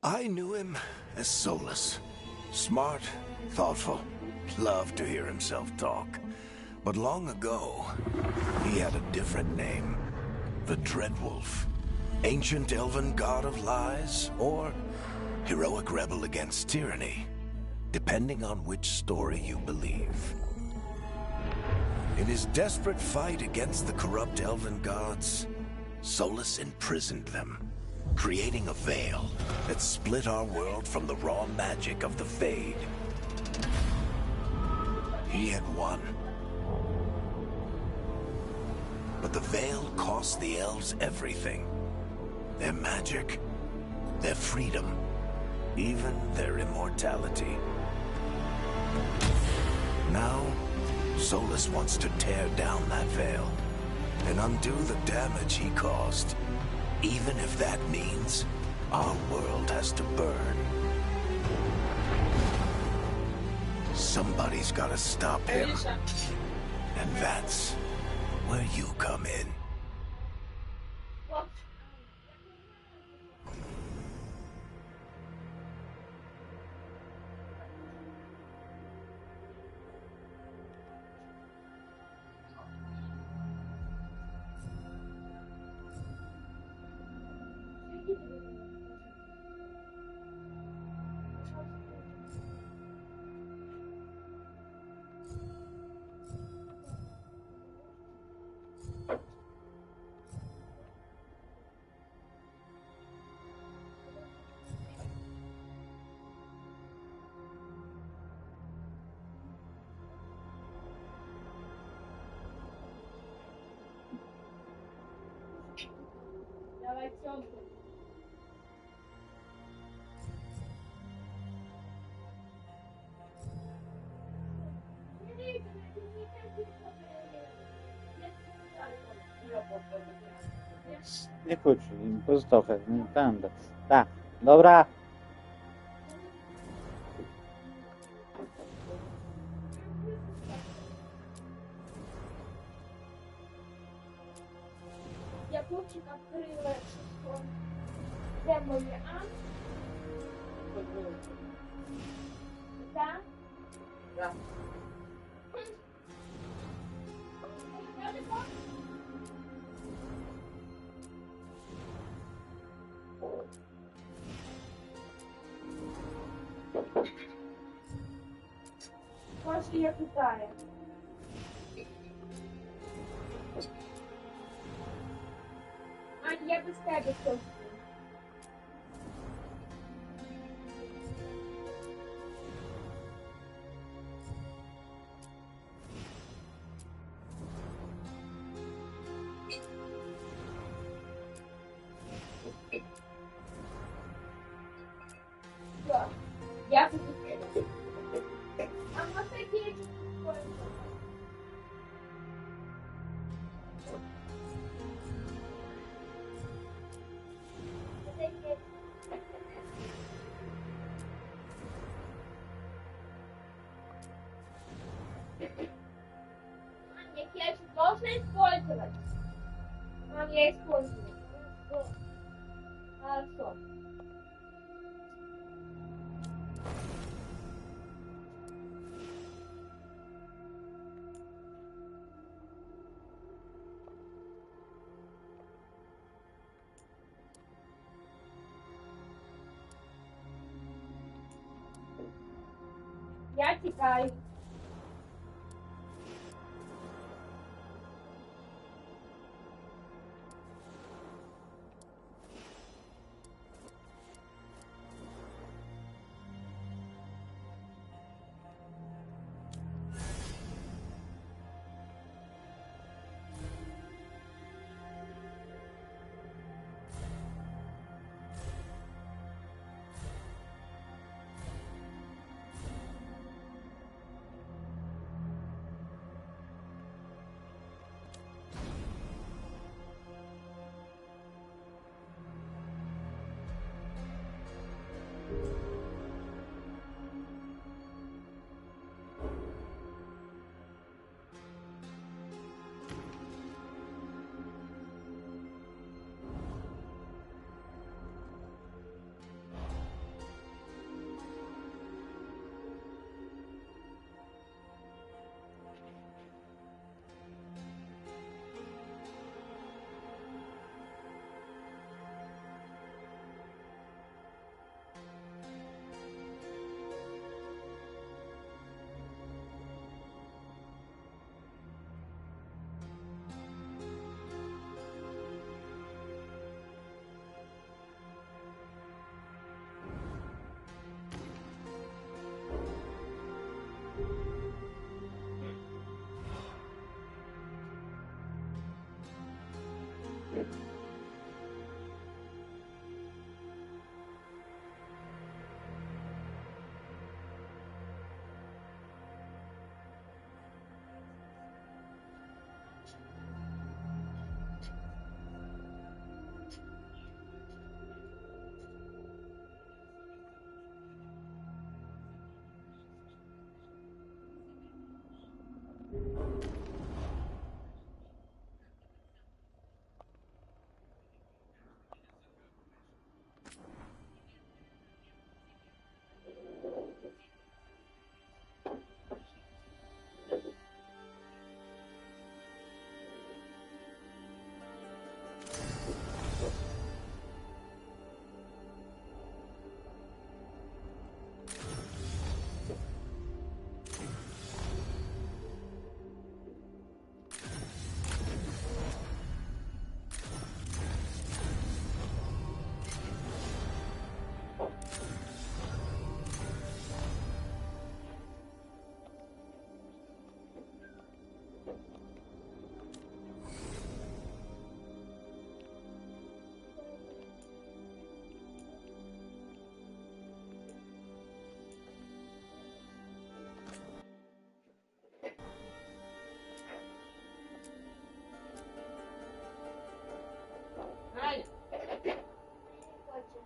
I knew him as Solus. Smart, thoughtful, loved to hear himself talk. But long ago, he had a different name. The Dreadwolf. Ancient elven god of lies, or heroic rebel against tyranny, depending on which story you believe. In his desperate fight against the corrupt elven gods, Solus imprisoned them, creating a veil that split our world from the raw magic of the Fade. He had won. But the veil cost the elves everything. Their magic, their freedom, even their immortality. Now, Solus wants to tear down that veil and undo the damage he caused, even if that means our world has to burn. Somebody's gotta stop him, and that's where you come in. Nie chodź, po trochę, tam, tak, dobra. Я хочу открыла что демоны, а? Да? Да. Может, я питаю. Я без тебя точно. Я буду. А может, я я должна использовать. Мам, я использую. Хорошо. Я текаю.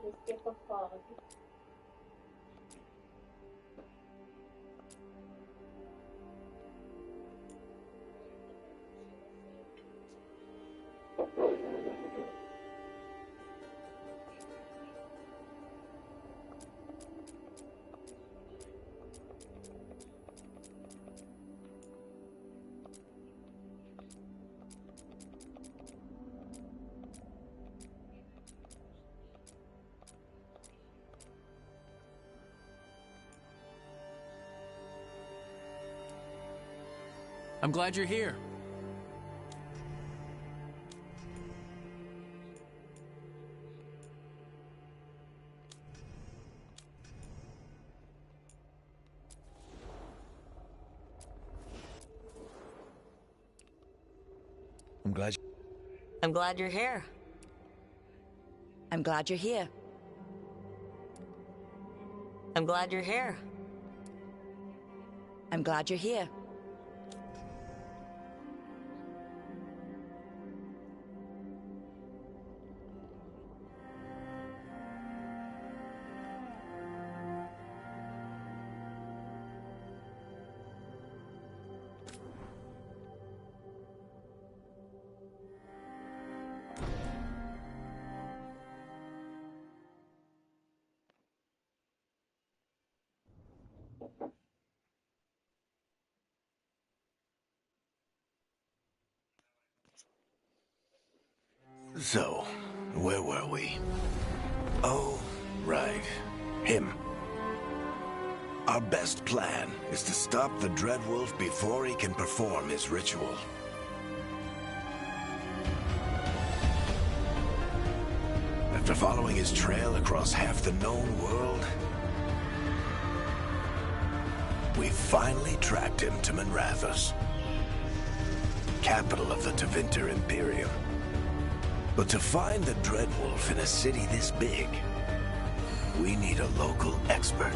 Queste cose. I'm glad you're here. I'm glad I'm glad you're here. I'm glad you're here. I'm glad you're here. I'm glad you're here. So, where were we? Oh, right. Him. Our best plan is to stop the Dreadwolf before he can perform his ritual. After following his trail across half the known world, we finally tracked him to Manrathus, capital of the Tevinter Imperium. But to find the Dreadwolf in a city this big, we need a local expert.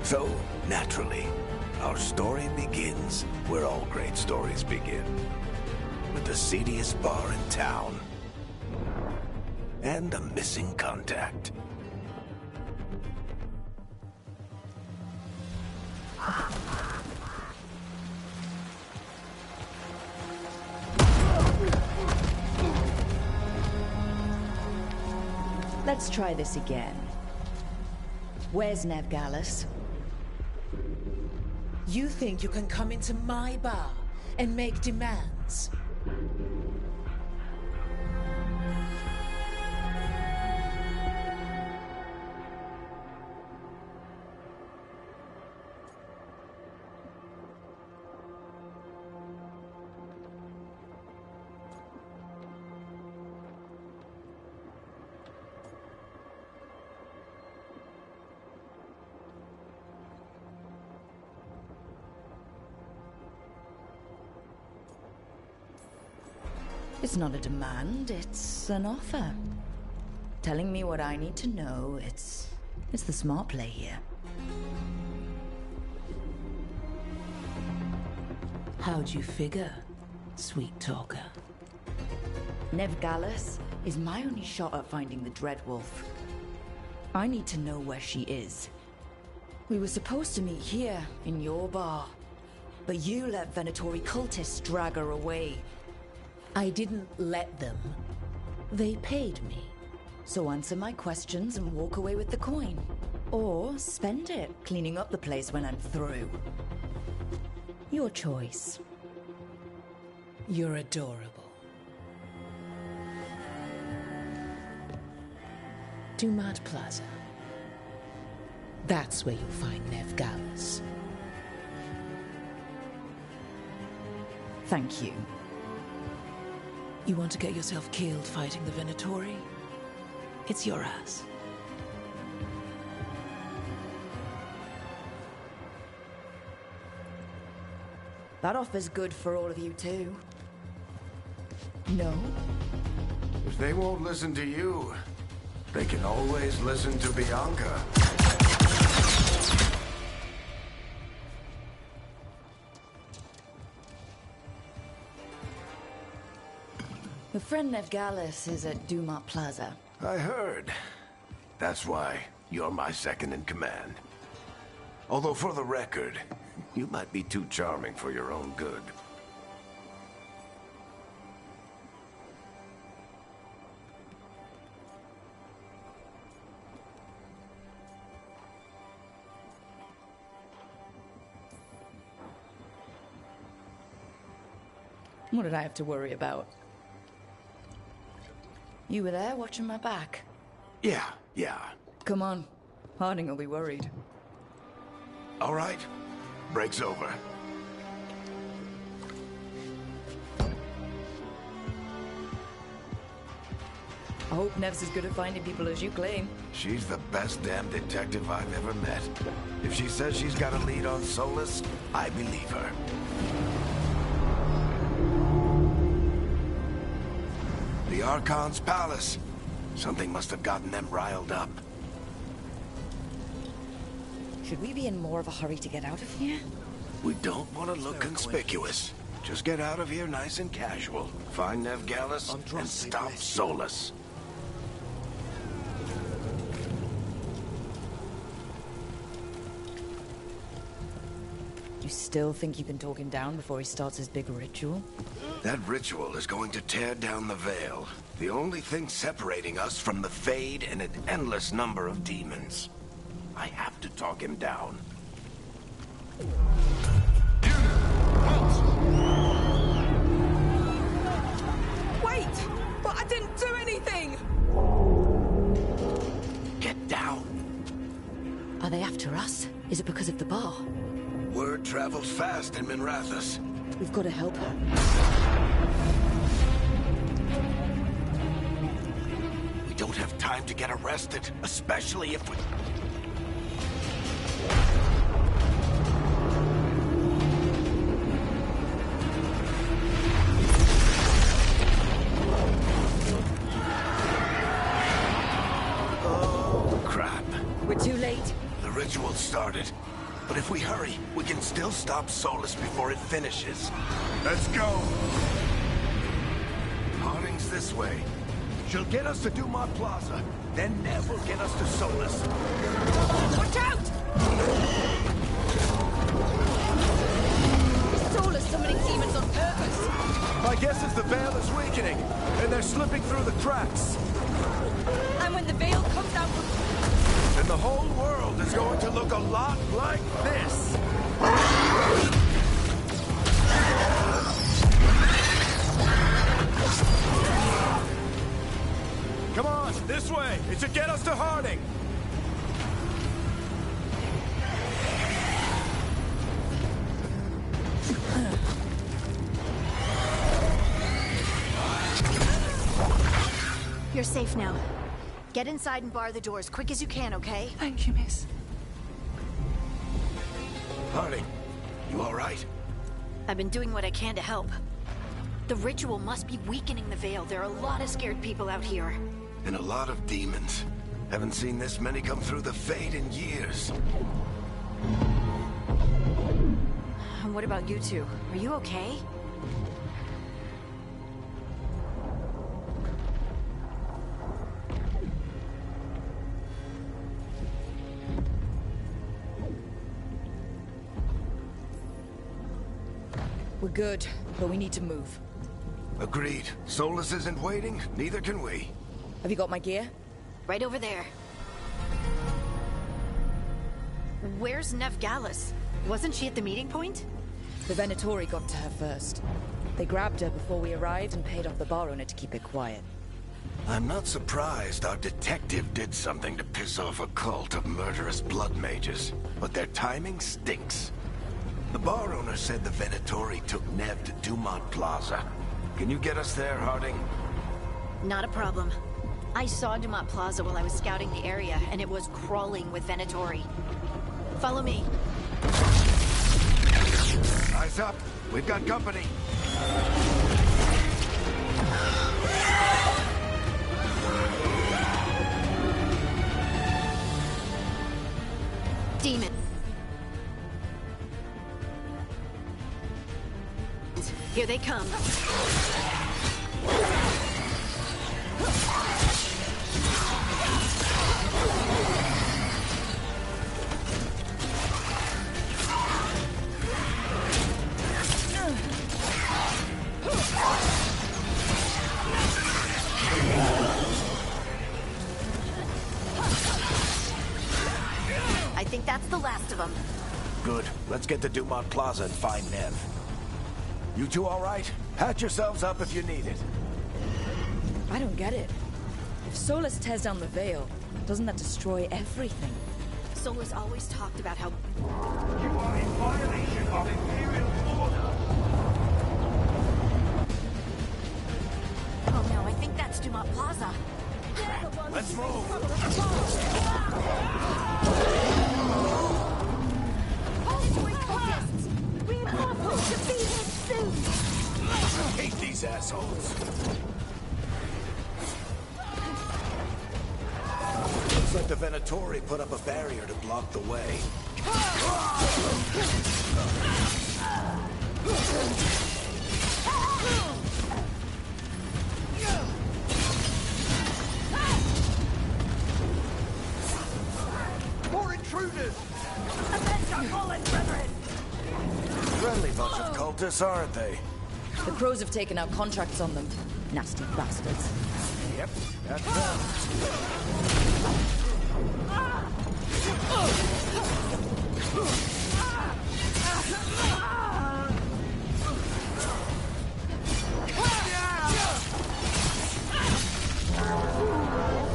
So, naturally, our story begins where all great stories begin. With the seediest bar in town. And a missing contact. Let's try this again. Where's Nevgalis? You think you can come into my bar and make demands? It's not a demand, it's an offer. Telling me what I need to know, it's the smart play here. How'd you figure, sweet talker? Nevgalis is my only shot at finding the Dreadwolf. I need to know where she is. We were supposed to meet here, in your bar. But you let Venatori cultists drag her away. I didn't let them. They paid me. So answer my questions and walk away with the coin. Or spend it cleaning up the place when I'm through. Your choice. You're adorable. Dumat Plaza. That's where you'll find Nevgalis. Thank you. You want to get yourself killed fighting the Venatori? It's your ass. That offer's good for all of you too. No? If they won't listen to you, they can always listen to Bianca. Your friend Nevgalis is at Dumat Plaza. I heard. That's why you're my second in command. Although for the record, you might be too charming for your own good. What did I have to worry about? You were there watching my back. Yeah. Come on. Harding will be worried. All right. Break's over. I hope Nev's as good at finding people as you claim. She's the best damn detective I've ever met. If she says she's got a lead on Solus, I believe her. The Archon's palace. Something must have gotten them riled up. Should we be in more of a hurry to get out of here? We don't want to look conspicuous. Just get out of here nice and casual. Find Nevgalis and stop Solus. You still think you can talk him down before he starts his big ritual? That ritual is going to tear down the veil. The only thing separating us from the Fade and an endless number of demons. I have to talk him down. Wait! But I didn't do anything! Get down. Are they after us? Is it because of the bar? Word travels fast in Minrathous. We've got to help her. We don't have time to get arrested, especially if we... Oh, crap. We're too late. The ritual started. But if we hurry, we can still stop Solus before it finishes. Let's go! Harding's this way. She'll get us to Dumat Plaza. Then Nev will get us to Solus. Watch out! Solus summoning demons on purpose. My guess is the veil is weakening, and they're slipping through the cracks. And when the veil comes out... And the whole world is going to look a lot like this. Come on, this way. It should get us to Harding. You're safe now. Get inside and bar the doors quick as you can, okay? Thank you, miss. Harding, you all right? I've been doing what I can to help. The ritual must be weakening the veil. There are a lot of scared people out here. And a lot of demons. Haven't seen this many come through the Fade in years. And what about you two? Are you okay? We're good, but we need to move. Agreed. Solus isn't waiting, neither can we. Have you got my gear? Right over there. Where's Nevgalis? Wasn't she at the meeting point? The Venatori got to her first. They grabbed her before we arrived and paid off the bar owner to keep it quiet. I'm not surprised our detective did something to piss off a cult of murderous blood mages, but their timing stinks. The bar owner said the Venatori took Nev to Dumat Plaza. Can you get us there, Harding? Not a problem. I saw Dumat Plaza while I was scouting the area, and it was crawling with Venatori. Follow me. Eyes up. We've got company. Demon. Here they come. That's the last of them. Good. Let's get to Dumont Plaza and find Nev. You two all right? Patch yourselves up if you need it. I don't get it. If Solus tears down the Veil, doesn't that destroy everything? Solus always talked about how... You are in violation of Imperial order. Oh no, I think that's Dumont Plaza. Let's move! Predatory cultists! Reinforcements should be here soon! I hate these assholes. Looks like the Venatori put up a barrier to block the way. More intruders! Avenge our fallen brethren! Friendly bunch of cultists, aren't they? The Crows have taken out contracts on them. Nasty bastards. Yep, that's them.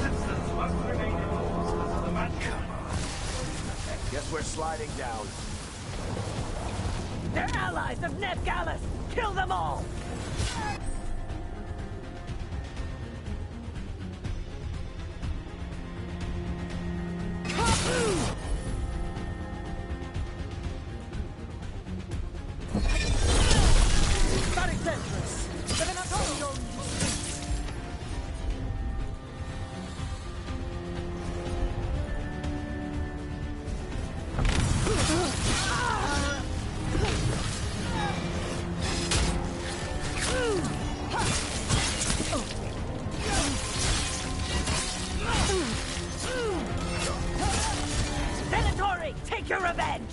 Citizens must remain indoors until the match. Guess we're sliding down. They're allies of Ned Gallus! Kill them all! Static sentries! The Venatorium! Venatori, take your revenge!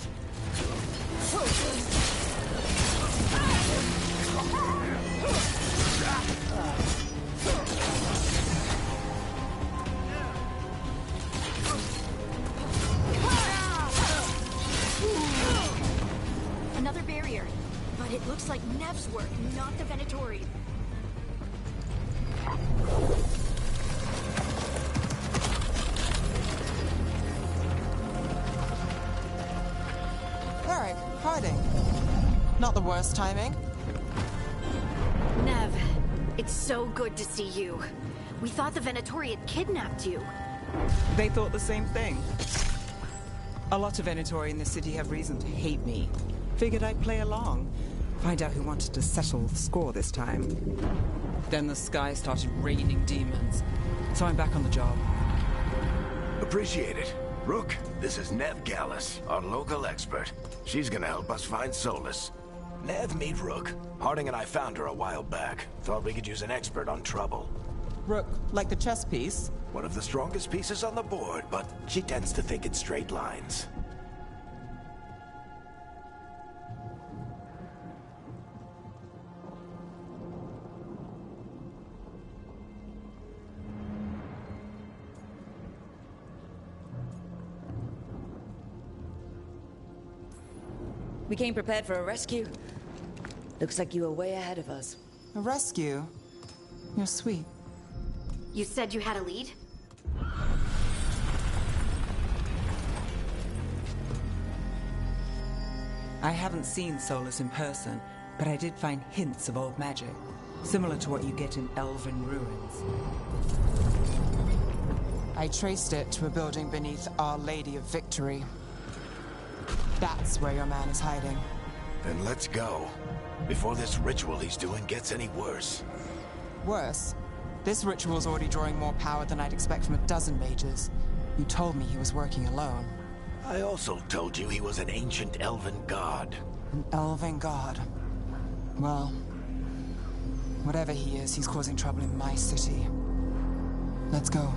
Another barrier. But it looks like Nev's work, not the Venatori. Eric, hiding. Not the worst timing. Nev, it's so good to see you. We thought the Venatori had kidnapped you. They thought the same thing. A lot of Venatori in the city have reason to hate me. Figured I'd play along. Find out who wanted to settle the score this time. Then the sky started raining demons. So I'm back on the job. Appreciate it. Rook, this is Nev Gallus, our local expert. She's gonna help us find Solus. Nev, meet Rook. Harding and I found her a while back. Thought we could use an expert on trouble. Rook, like the chess piece? One of the strongest pieces on the board, but she tends to think in straight lines. We came prepared for a rescue. Looks like you were way ahead of us. A rescue? You're sweet. You said you had a lead? I haven't seen Solus in person, but I did find hints of old magic. Similar to what you get in elven ruins. I traced it to a building beneath Our Lady of Victory. That's where your man is hiding. Then let's go. Before this ritual he's doing gets any worse. Worse, this ritual's already drawing more power than I'd expect from a dozen mages. You told me he was working alone. I also told you he was an ancient elven god. An elven god. Well, whatever he is, he's causing trouble in my city. Let's go.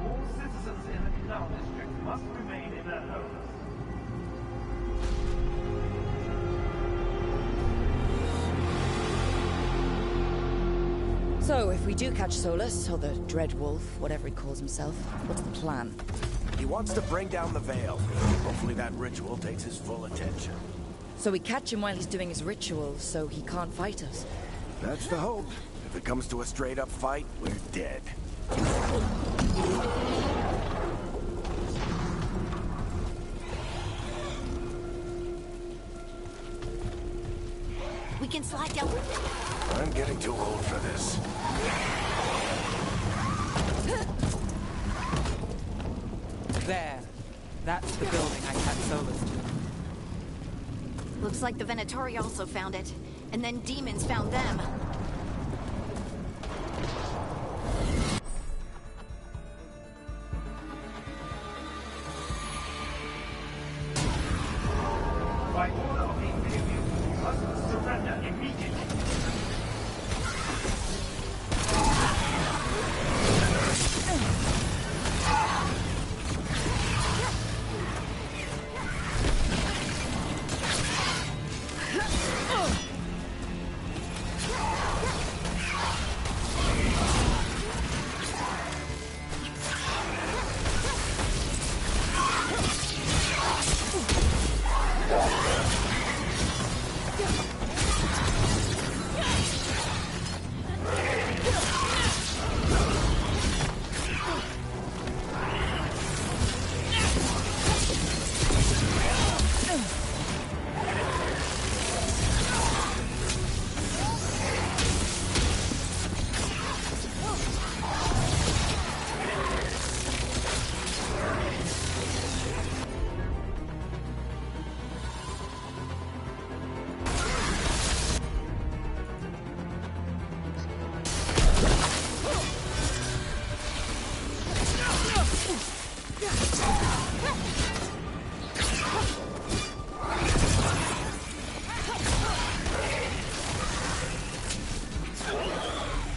All citizens in the Canal District must remain in their homes. So, if we do catch Solus, or the Dread Wolf, whatever he calls himself, what's the plan? He wants to bring down the veil. Hopefully that ritual takes his full attention. So we catch him while he's doing his ritual, so he can't fight us. That's the hope. If it comes to a straight-up fight, we're dead. We can slide down. I'm getting too old for this. There. That's the building I had Solus to. Looks like the Venatori also found it. And then demons found them. By order of the Imperium, you must surrender immediately.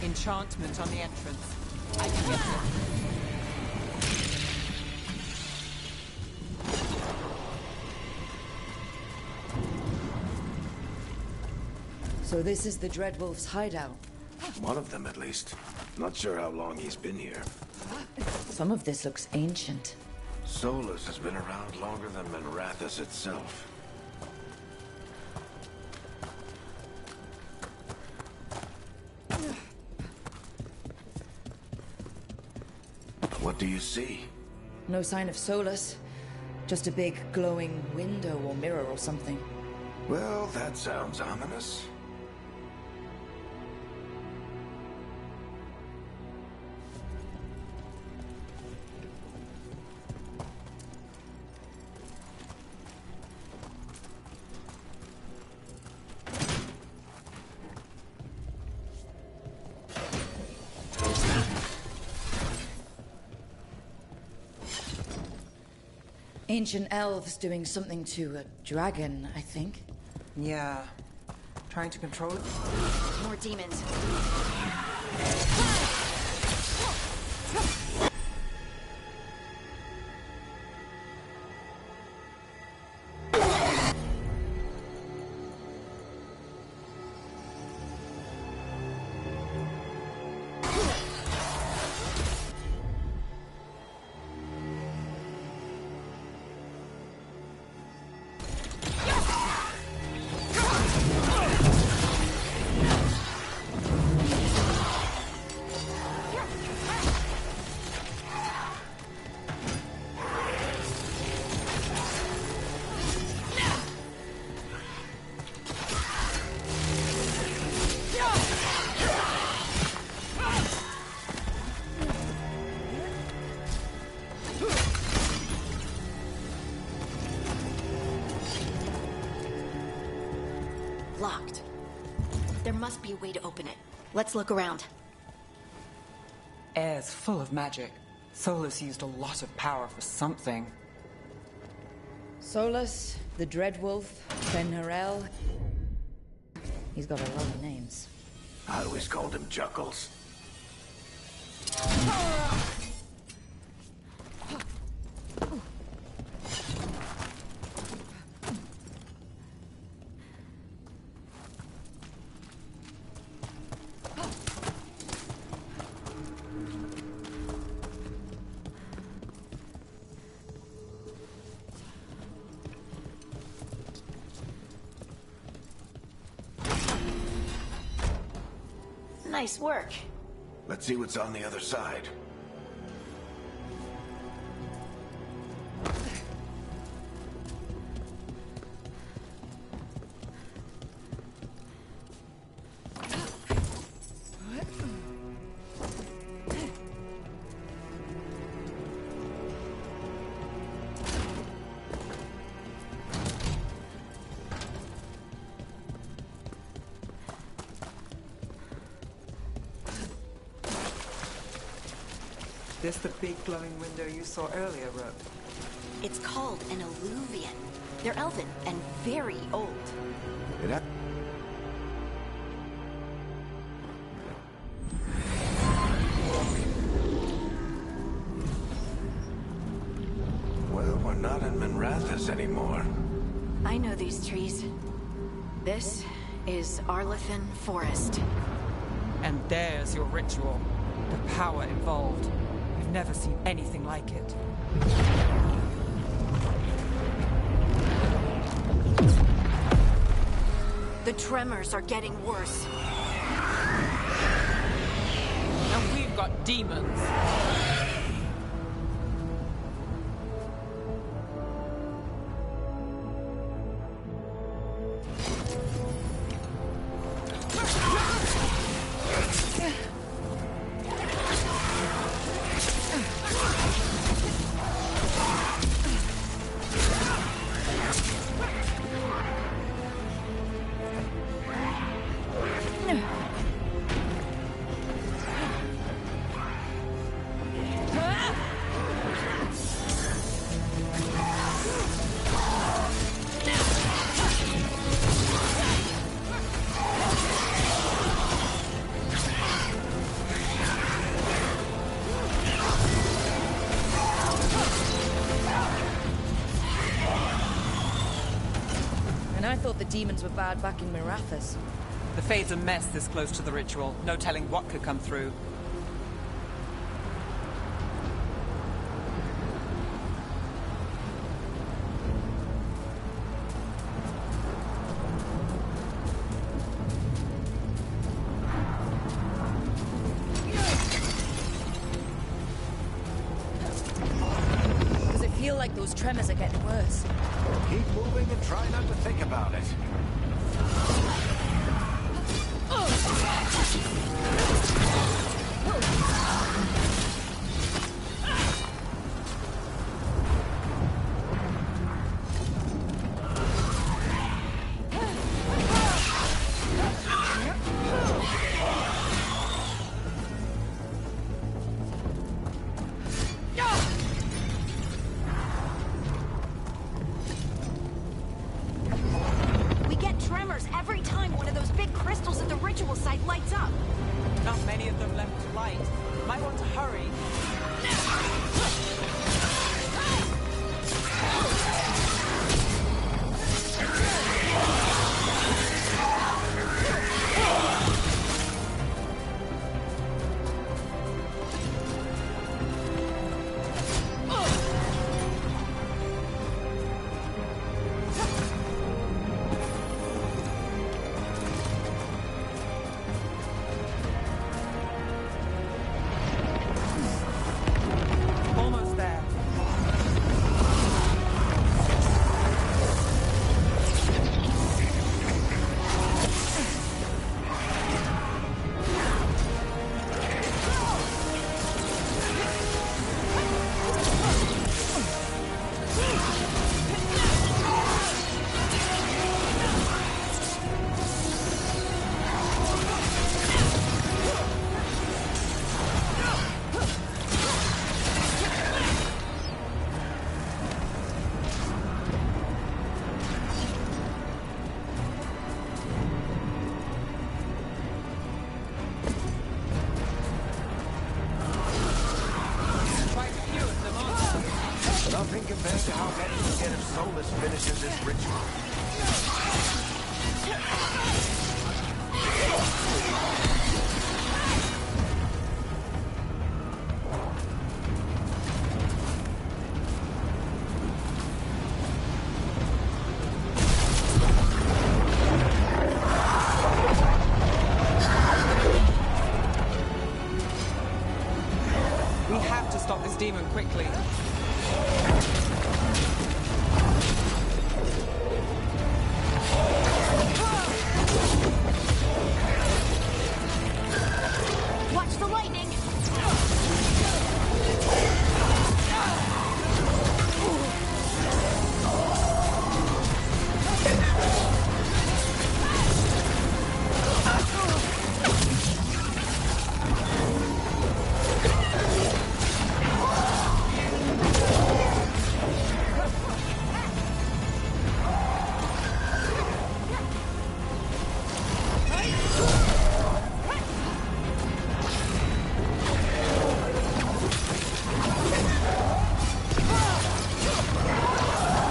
Enchantment on the entrance. I can get it. So this is the Dreadwolf's hideout. One of them, at least. Not sure how long he's been here. Some of this looks ancient. Solus has been around longer than Manrathus itself. What do you see? No sign of Solus. Just a big glowing window or mirror or something. Well, that sounds ominous. Ancient elves doing something to a dragon, I think. Yeah. Trying to control it? More demons. Locked. There must be a way to open it. Let's look around. Air's full of magic. Solus used a lot of power for something. Solus, the Dreadwolf, Ben-Harel. He's got a lot of names. I always called him Chuckles. Nice work. Let's see what's on the other side. This the big glowing window you saw earlier, Rook? It's called an alluvian. They're elven and very old. It Well, we're not in Minrathous anymore. I know these trees. This is Arlethan Forest. And there's your ritual. The power involved. I've never seen anything like it. The tremors are getting worse. And we've got demons. I thought the demons were bad back in Minrathous. The Fade's a mess this close to the ritual. No telling what could come through. Does it feel like those tremors are getting worse? Keep moving and try not to think about it. We get tremors every time one of those big crystals at the ritual site lights up. Not many of them left to light. Might want to hurry. Almost there. Quite a few of them, aren't there? Nothing compared to how many you get if Solus finishes this ritual. have to stop this demon quickly. Watch the lightning!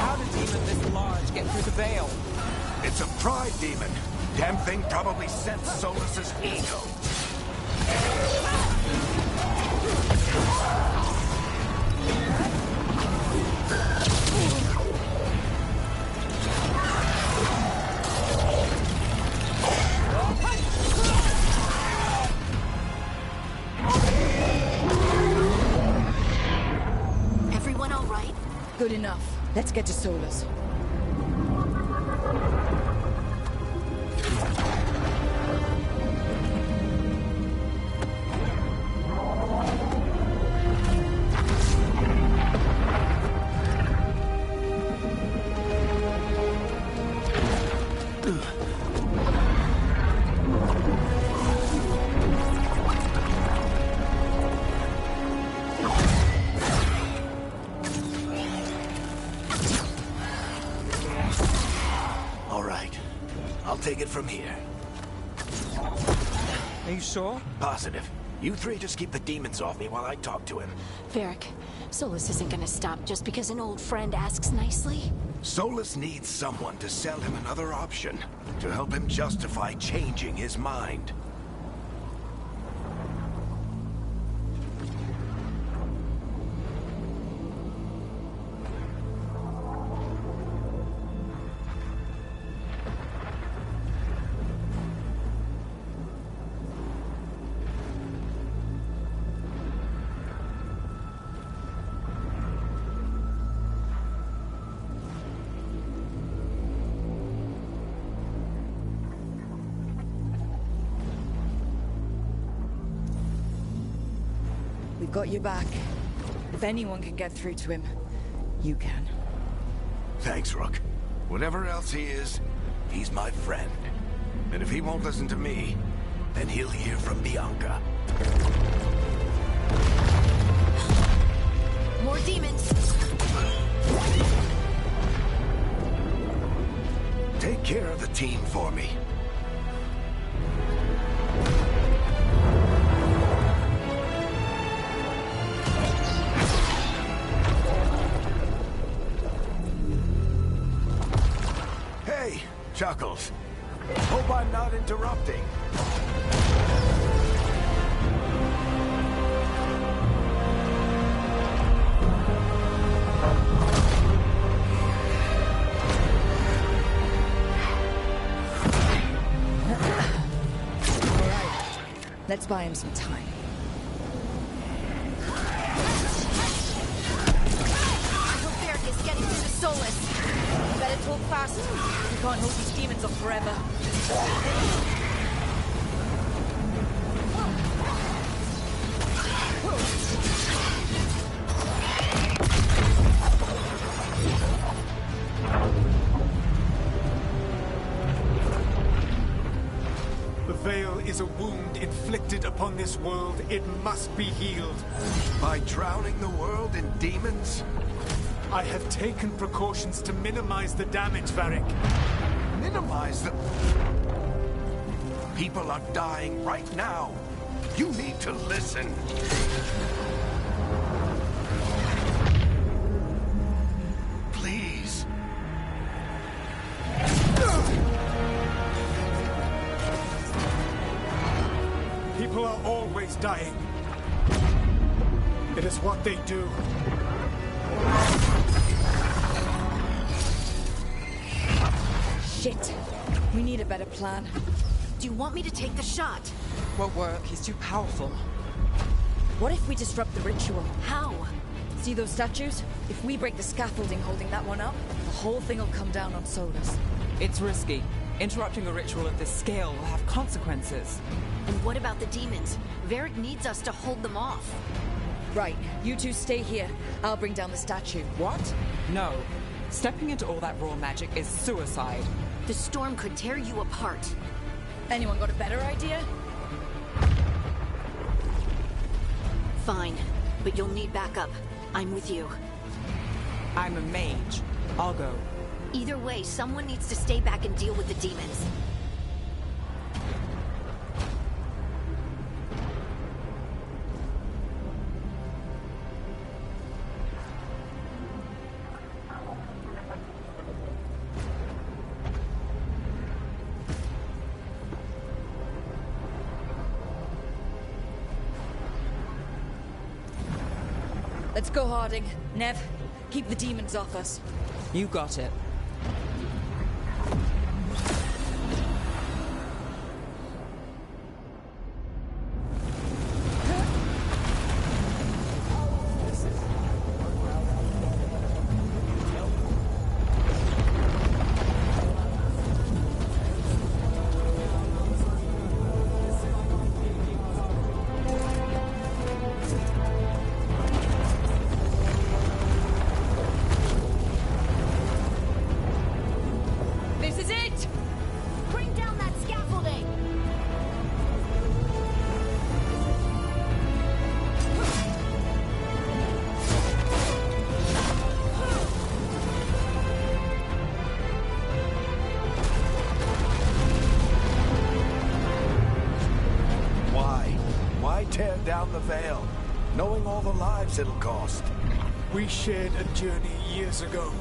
How did a demon this large get through the veil? It's a pride demon. Damn thing probably sensed Solus's ego. Everyone all right? Good enough. Let's get to Solus. All right. I'll take it from here. Are you sure? Positive. You three just keep the demons off me while I talk to him. Varric, Solus isn't gonna stop just because an old friend asks nicely. Solus needs someone to sell him another option, to help him justify changing his mind. We've got you back. If anyone can get through to him, you can. Thanks, Rook. Whatever else he is, he's my friend. And if he won't listen to me, then he'll hear from Bianca. More demons! Take care of the team for me. Hey, Chuckles. Hope I'm not interrupting. Let's buy him some time. I hope Varric is getting through to Solus. Better talk fast. We can't hold these demons off forever. The veil is a wound inflicted upon this world. It must be healed. By drowning the world in demons? I have taken precautions to minimize the damage, Varric. Minimize the... People are dying right now. You need to listen. Please. People are always dying. It is what they do. Shit. We need a better plan. Do you want me to take the shot? Won't work. He's too powerful. What if we disrupt the ritual? How? See those statues? If we break the scaffolding holding that one up, the whole thing will come down on Solus. It's risky. Interrupting a ritual of this scale will have consequences. And what about the demons? Varric needs us to hold them off. Right, you two stay here. I'll bring down the statue. What? No. Stepping into all that raw magic is suicide. The storm could tear you apart. Anyone got a better idea? Fine, but you'll need backup. I'm with you. I'm a mage. I'll go. Either way, someone needs to stay back and deal with the demons. Let's go, Harding. Nev, keep the demons off us. You got it. This is it! Bring down that scaffolding! Why tear down the veil, knowing all the lives it'll cost? We shared a journey years ago.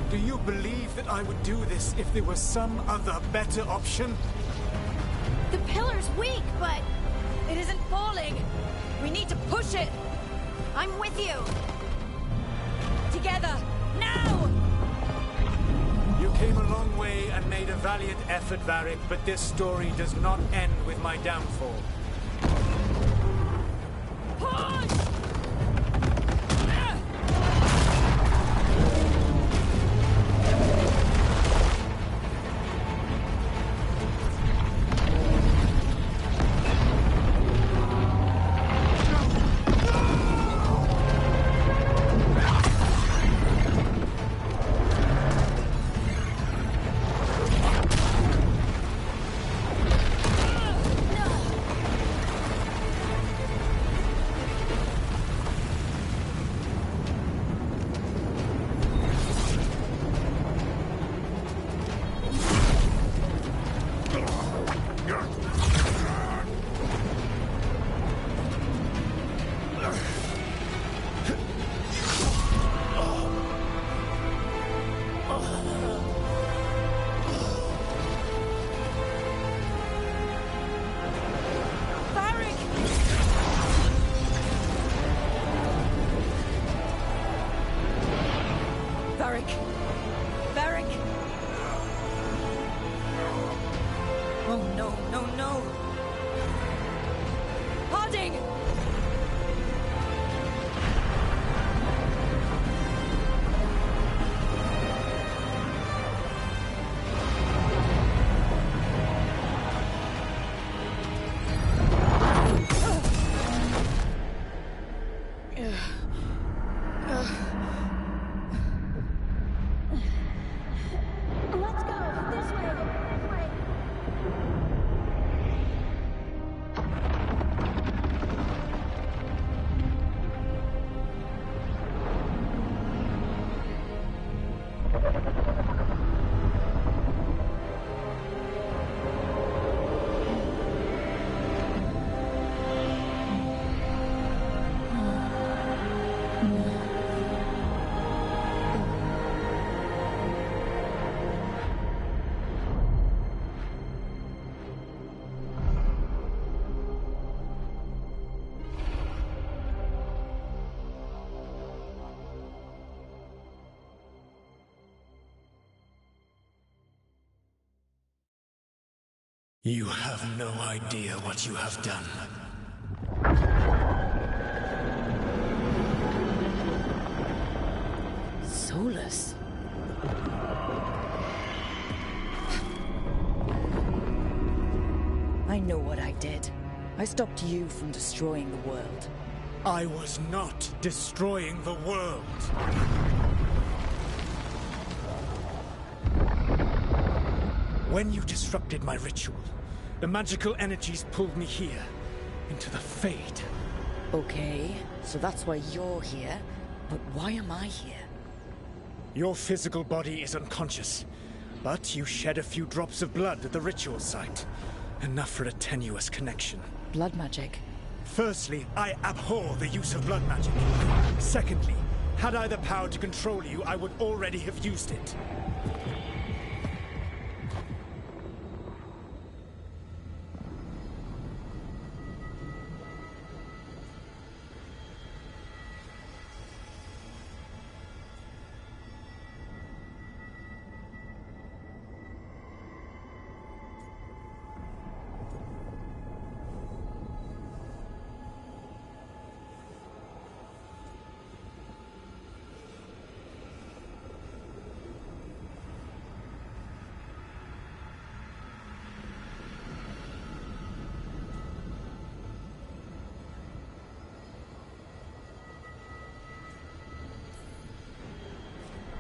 Do you believe that I would do this if there was some other better option? The pillar's weak, but It isn't falling! We need to push it! I'm with you! Together! Now! You came a long way and made a valiant effort, Varric, but this story does not end with my downfall. Push! Varric! Varric! Oh no, no, no! Harding! Let's go! This way! This way! You have no idea what you have done. I stopped you from destroying the world. I was not destroying the world. When you disrupted my ritual, the magical energies pulled me here, into the Fade. Okay, so that's why you're here. But why am I here? Your physical body is unconscious, but you shed a few drops of blood at the ritual site. Enough for a tenuous connection. Blood magic? Firstly, I abhor the use of blood magic. Secondly, had I the power to control you, I would already have used it.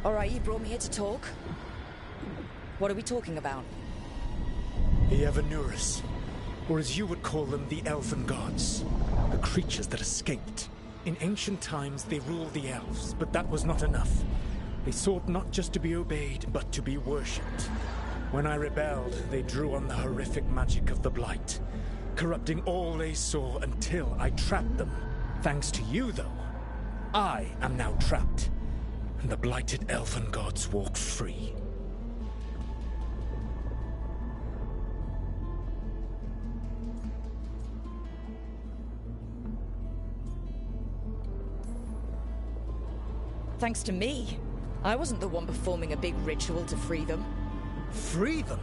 Alright, you brought me here to talk. What are we talking about? The Evanurus, or as you would call them, the Elven Gods. The creatures that escaped. In ancient times, they ruled the elves, but that was not enough. They sought not just to be obeyed, but to be worshipped. When I rebelled, they drew on the horrific magic of the Blight, corrupting all they saw until I trapped them. Thanks to you, though, I am now trapped. And the blighted elven gods walk free. Thanks to me. I wasn't the one performing a big ritual to free them. Free them?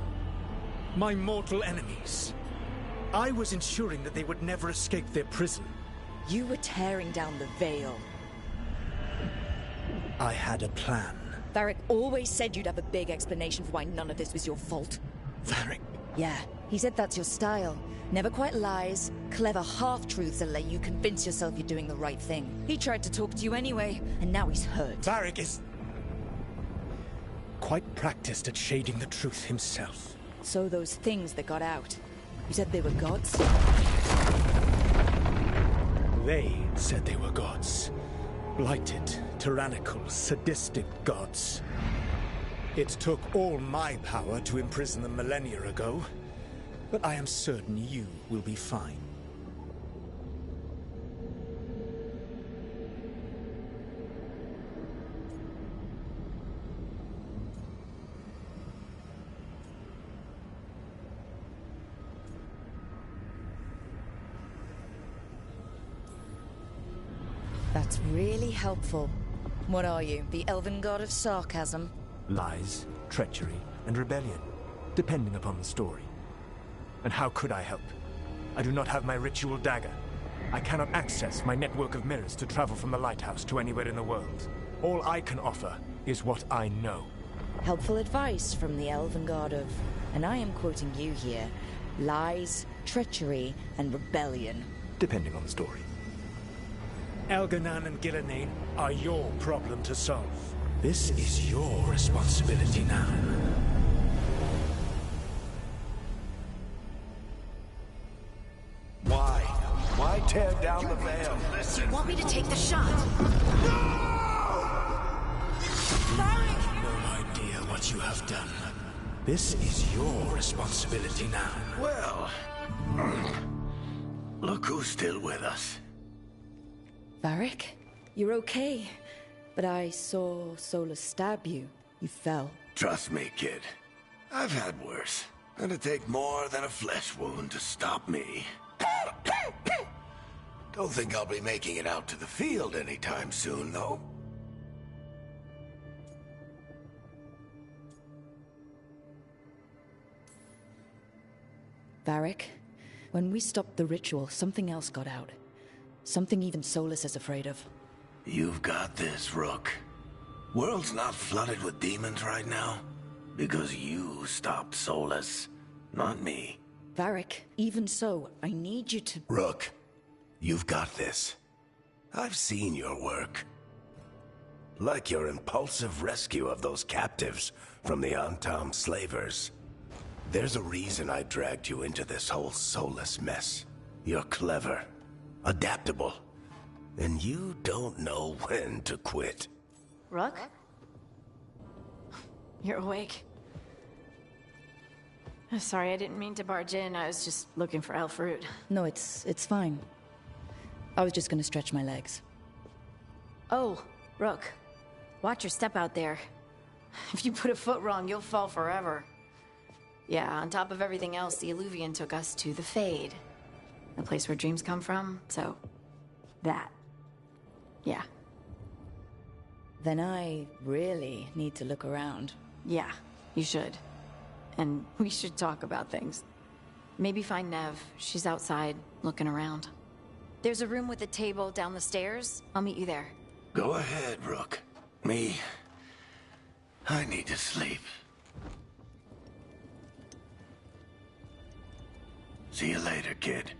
My mortal enemies. I was ensuring that they would never escape their prison. You were tearing down the veil. I had a plan. Varric always said you'd have a big explanation for why none of this was your fault. Varric? Yeah, he said that's your style. Never quite lies, clever half-truths that let you convince yourself you're doing the right thing. He tried to talk to you anyway, and now he's hurt. Varric is quite practiced at shading the truth himself. So those things that got out, you said they were gods? They said they were gods. Blighted, tyrannical, sadistic gods. It took all my power to imprison them millennia ago, but I am certain you will be fine. That's really helpful. What are you, the elven god of sarcasm? Lies, treachery, and rebellion, depending upon the story. And how could I help? I do not have my ritual dagger. I cannot access my network of mirrors to travel from the lighthouse to anywhere in the world. All I can offer is what I know. Helpful advice from the elven god of, and I am quoting you here, lies, treachery, and rebellion. Depending on the story. Elganan and Gillenane are your problem to solve. This is your responsibility now. Why? Why tear down the veil? Listen. You want me to take the shot? No idea what you have done. This is your responsibility now. Well, look who's still with us. Varric, you're okay. But I saw Solus stab you. You fell. Trust me, kid. I've had worse. It'd take more than a flesh wound to stop me. Don't think I'll be making it out to the field anytime soon, though. Varric, when we stopped the ritual, something else got out. Something even Solus is afraid of. You've got this, Rook. World's not flooded with demons right now because you stopped Solus, not me. Varric, even so, I need you to... Rook, you've got this. I've seen your work. Like your impulsive rescue of those captives from the Antam slavers. There's a reason I dragged you into this whole soulless mess. You're clever, adaptable, and you don't know when to quit. Rook? You're awake. Sorry, I didn't mean to barge in. I was just looking for Elfroot. No, it's fine. I was just gonna stretch my legs. Oh, Rook. Watch your step out there. If you put a foot wrong, you'll fall forever. Yeah, on top of everything else, the Illuvian took us to the Fade. The place where dreams come from, so... that. Yeah. Then I really need to look around. Yeah, you should. And we should talk about things. Maybe find Nev. She's outside, looking around. There's a room with a table down the stairs. I'll meet you there. Go ahead, Rook. I need to sleep. See you later, kid.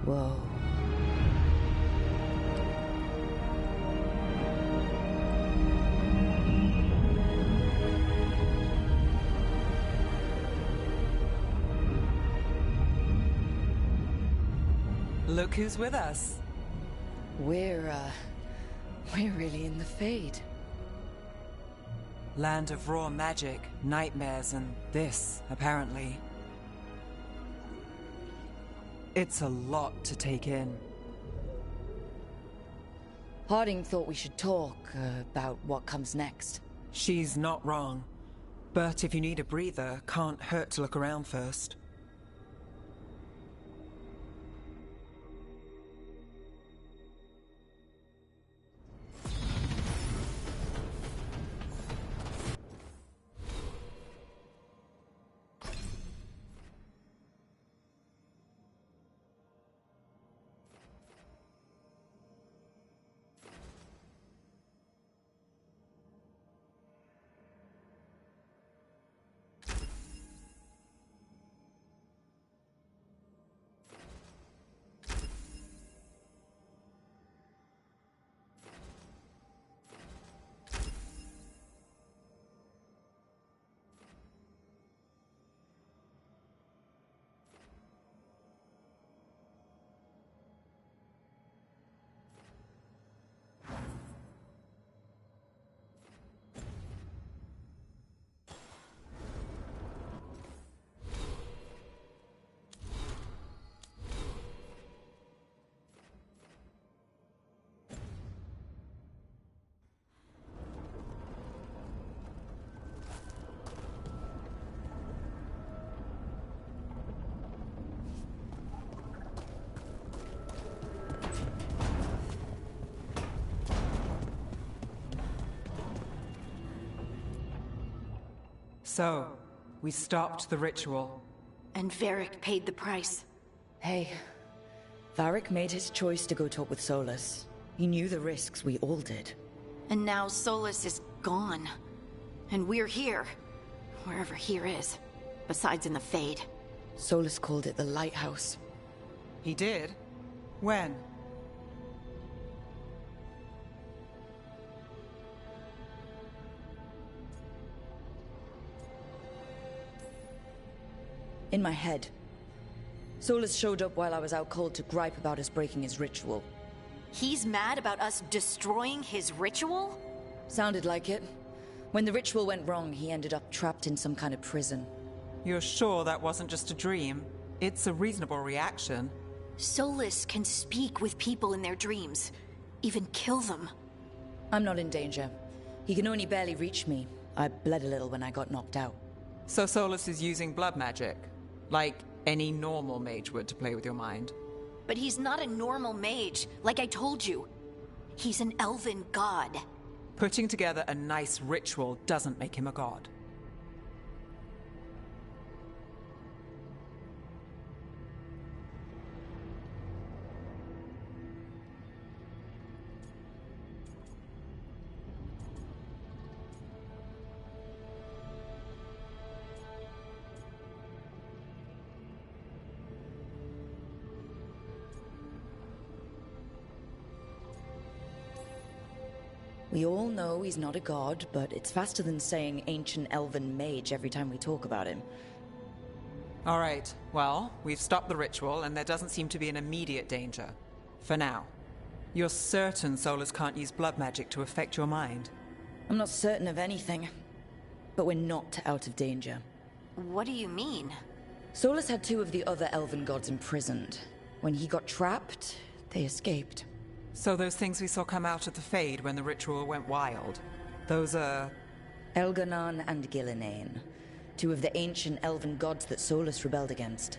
Whoa. Look who's with us. We're really in the Fade. Land of raw magic, nightmares, and this, apparently. It's a lot to take in. Harding thought we should talk about what comes next. She's not wrong. But if you need a breather, can't hurt to look around first. So, we stopped the ritual. And Varric paid the price. Hey, Varric made his choice to go talk with Solus. He knew the risks, we all did. And now Solus is gone. And we're here. Wherever here is. Besides in the Fade. Solus called it the Lighthouse. He did? When? In my head. Solus showed up while I was out cold to gripe about us breaking his ritual. He's mad about us destroying his ritual? Sounded like it. When the ritual went wrong, he ended up trapped in some kind of prison. You're sure that wasn't just a dream? It's a reasonable reaction. Solus can speak with people in their dreams. Even kill them. I'm not in danger. He can only barely reach me. I bled a little when I got knocked out. So Solus is using blood magic? Like any normal mage would to play with your mind? But he's not a normal mage, like I told you. He's an elven god. Putting together a nice ritual doesn't make him a god. We all know he's not a god, but it's faster than saying ancient elven mage every time we talk about him. All right, well, we've stopped the ritual, and there doesn't seem to be an immediate danger. For now. You're certain Solus can't use blood magic to affect your mind? I'm not certain of anything, but we're not out of danger. What do you mean? Solus had 2 of the other elven gods imprisoned. When he got trapped, they escaped. So those things we saw come out of the Fade when the ritual went wild, those are... Elganon and Gillinane, 2 of the ancient elven gods that Solus rebelled against.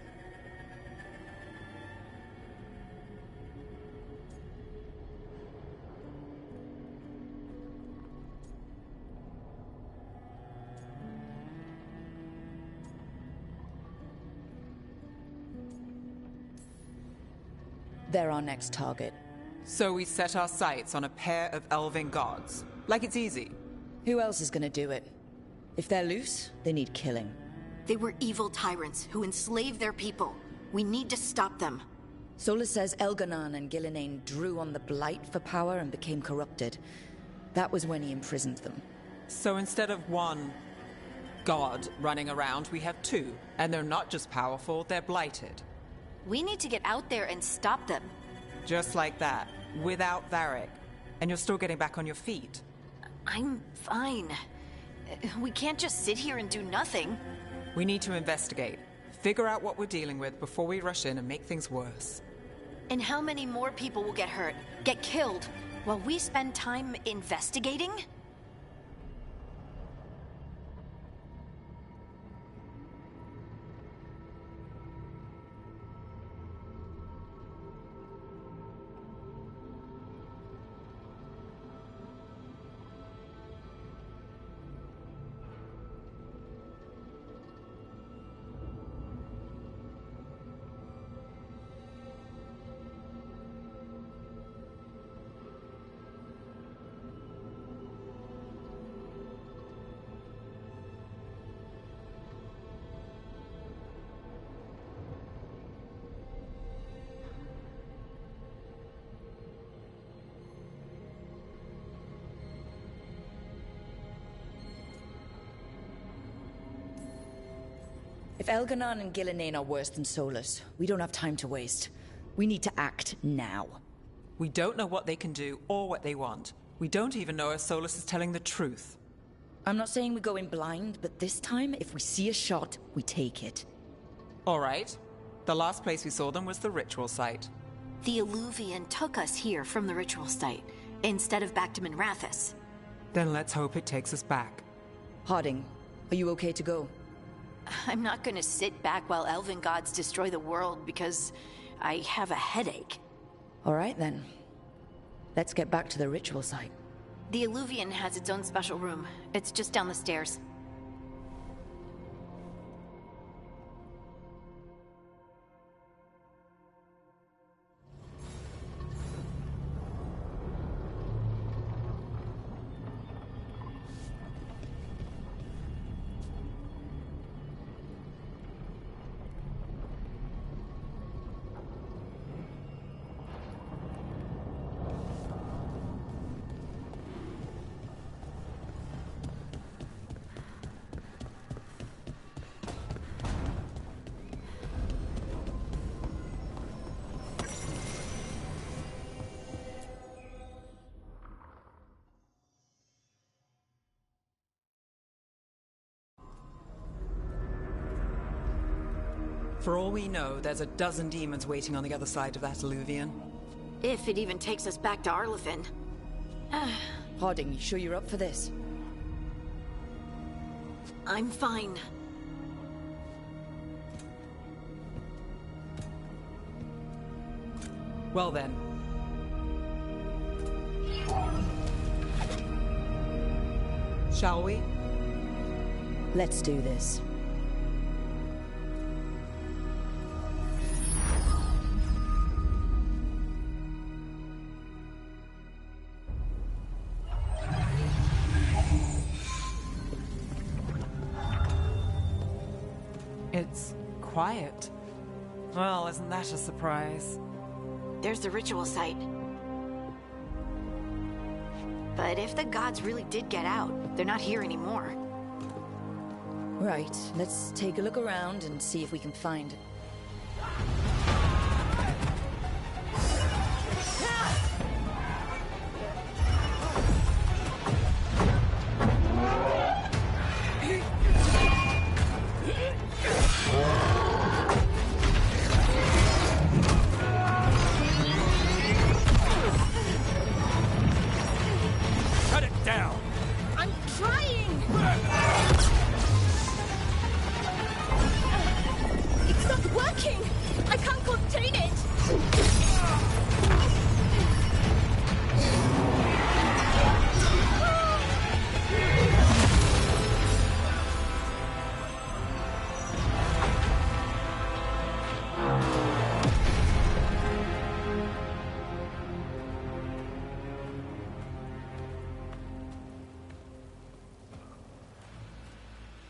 They're our next target. So we set our sights on a pair of elven gods. Like it's easy. Who else is gonna do it? If they're loose, they need killing. They were evil tyrants who enslaved their people. We need to stop them. Solus says Elganon and Gillinane drew on the Blight for power and became corrupted. That was when he imprisoned them. So instead of one god running around, we have 2. And they're not just powerful, they're blighted. We need to get out there and stop them. Just like that, without Varric. And you're still getting back on your feet. I'm fine. We can't just sit here and do nothing. We need to investigate. Figure out what we're dealing with before we rush in and make things worse. And how many more people will get hurt, get killed, while we spend time investigating? If Elganon and Gillinane are worse than Solus, we don't have time to waste. We need to act now. We don't know what they can do or what they want. We don't even know if Solus is telling the truth. I'm not saying we go in blind, but this time, if we see a shot, we take it. All right. The last place we saw them was the ritual site. The Illuvian took us here from the ritual site, instead of back to Minrathous. Then let's hope it takes us back. Harding, are you okay to go? I'm not gonna sit back while elven gods destroy the world because I have a headache. All right, then. Let's get back to the ritual site. The Illuvian has its own special room. It's just down the stairs. For all we know, there's a dozen demons waiting on the other side of that alluvion. If it even takes us back to Arlethan. Harding, you sure you're up for this? I'm fine. Well then. Shall we? Let's do this. It's quiet. Well, isn't that a surprise? There's the ritual site. But if the gods really did get out, they're not here anymore. Right, let's take a look around and see if we can find... Cut it down! I'm trying! It's not working! I can't contain it!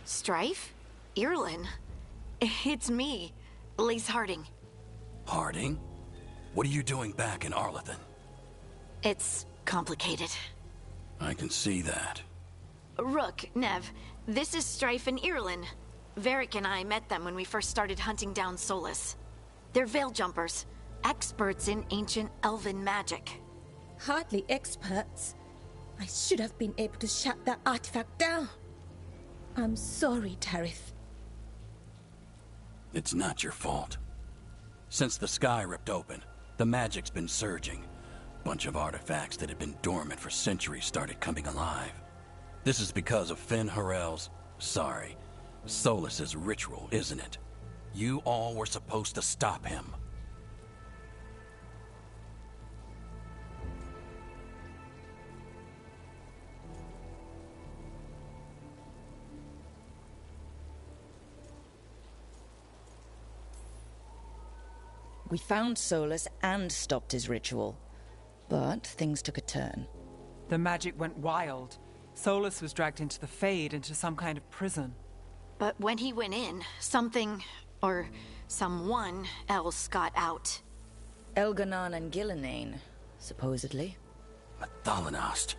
Strife? Irlin? It's me, Lace Harding. Harding? What are you doing back in Arlethan? It's complicated. I can see that. Rook, Nev, this is Strife and Irlin. Varric and I met them when we first started hunting down Solus. They're veil jumpers, experts in ancient elven magic. Hardly experts. I should have been able to shut that artifact down. I'm sorry, Tarith. It's not your fault. Since the sky ripped open, the magic's been surging. Bunch of artifacts that had been dormant for centuries started coming alive. This is because of Finn Harel's... sorry, Solus's ritual, isn't it? You all were supposed to stop him. We found Solus and stopped his ritual. But things took a turn. The magic went wild. Solus was dragged into the Fade, into some kind of prison. But when he went in, something, or someone else got out. Elganon and Gillenane, supposedly. Thalanost.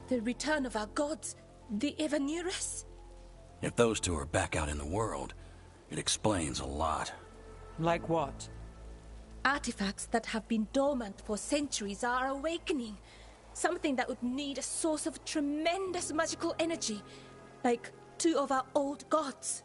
The return of our gods, the Evanurus. If those two are back out in the world, it explains a lot. Like what? Artifacts that have been dormant for centuries are awakening. Something that would need a source of tremendous magical energy, like two of our old gods.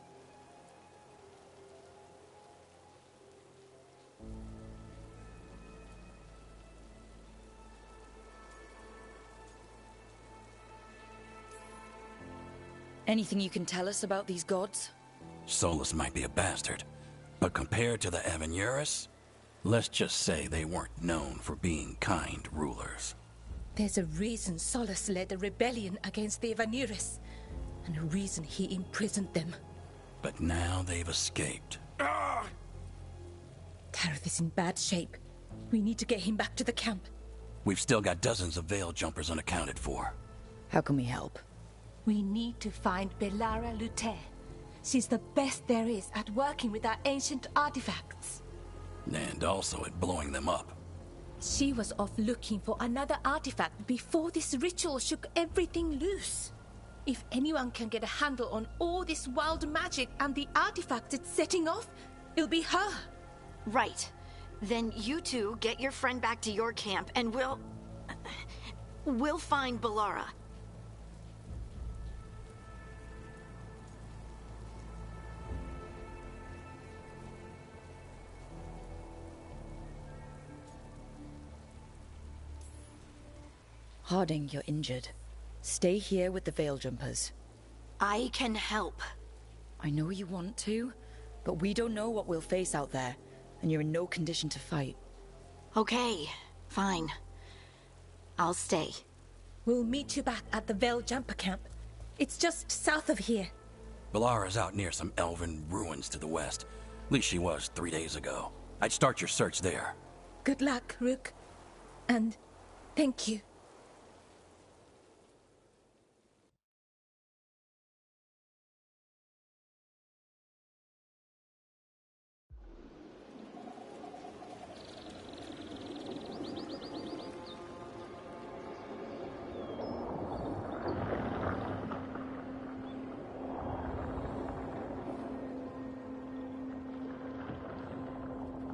Anything you can tell us about these gods? Solus might be a bastard, but compared to the Evanurus, let's just say they weren't known for being kind rulers. There's a reason Solus led a rebellion against the Evanurus, and a reason he imprisoned them. But now they've escaped. Tarith is in bad shape. We need to get him back to the camp. We've still got dozens of veil jumpers unaccounted for. How can we help? We need to find Belara Luthe. She's the best there is at working with our ancient artifacts. And also at blowing them up. She was off looking for another artifact before this ritual shook everything loose. If anyone can get a handle on all this wild magic and the artifacts it's setting off, it'll be her. Right. Then you two get your friend back to your camp and we'll find Belara. Harding, you're injured. Stay here with the Veil Jumpers. I can help. I know you want to, but we don't know what we'll face out there, and you're in no condition to fight. Okay, fine. I'll stay. We'll meet you back at the Veil Jumper Camp. It's just south of here. Balara's out near some elven ruins to the west. At least she was 3 days ago. I'd start your search there. Good luck, Rook. And thank you.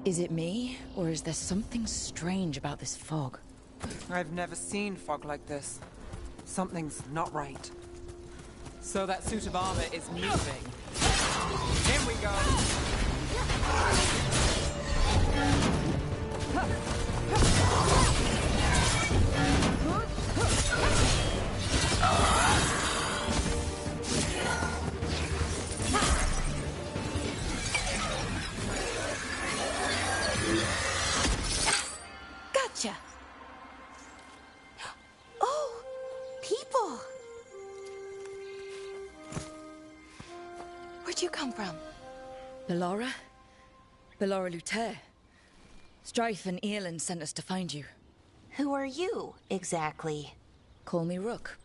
Is it me, or is there something strange about this fog? I've never seen fog like this. Something's not right. So that suit of armor is moving. In we go! Gotcha! Oh, people! Where'd you come from? Balara? Balara Luther. Strife and Earlin sent us to find you. Who are you, exactly? Call me Rook.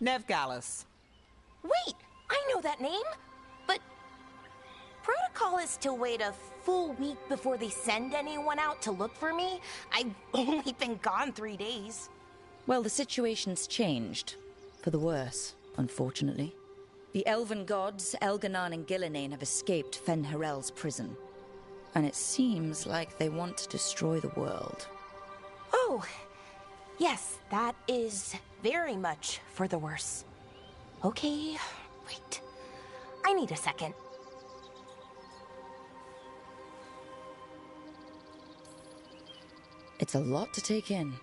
Nev Gallus. Wait, I know that name! But protocol is to wait a full week before they send anyone out to look for me. I've only been gone 3 days. Well, the situation's changed. For the worse, unfortunately. The elven gods, Elganan and Gillinane, have escaped Fen-Harel's prison. And it seems like they want to destroy the world. Oh, yes, that is very much for the worse. Okay, wait. I need a second. It's a lot to take in.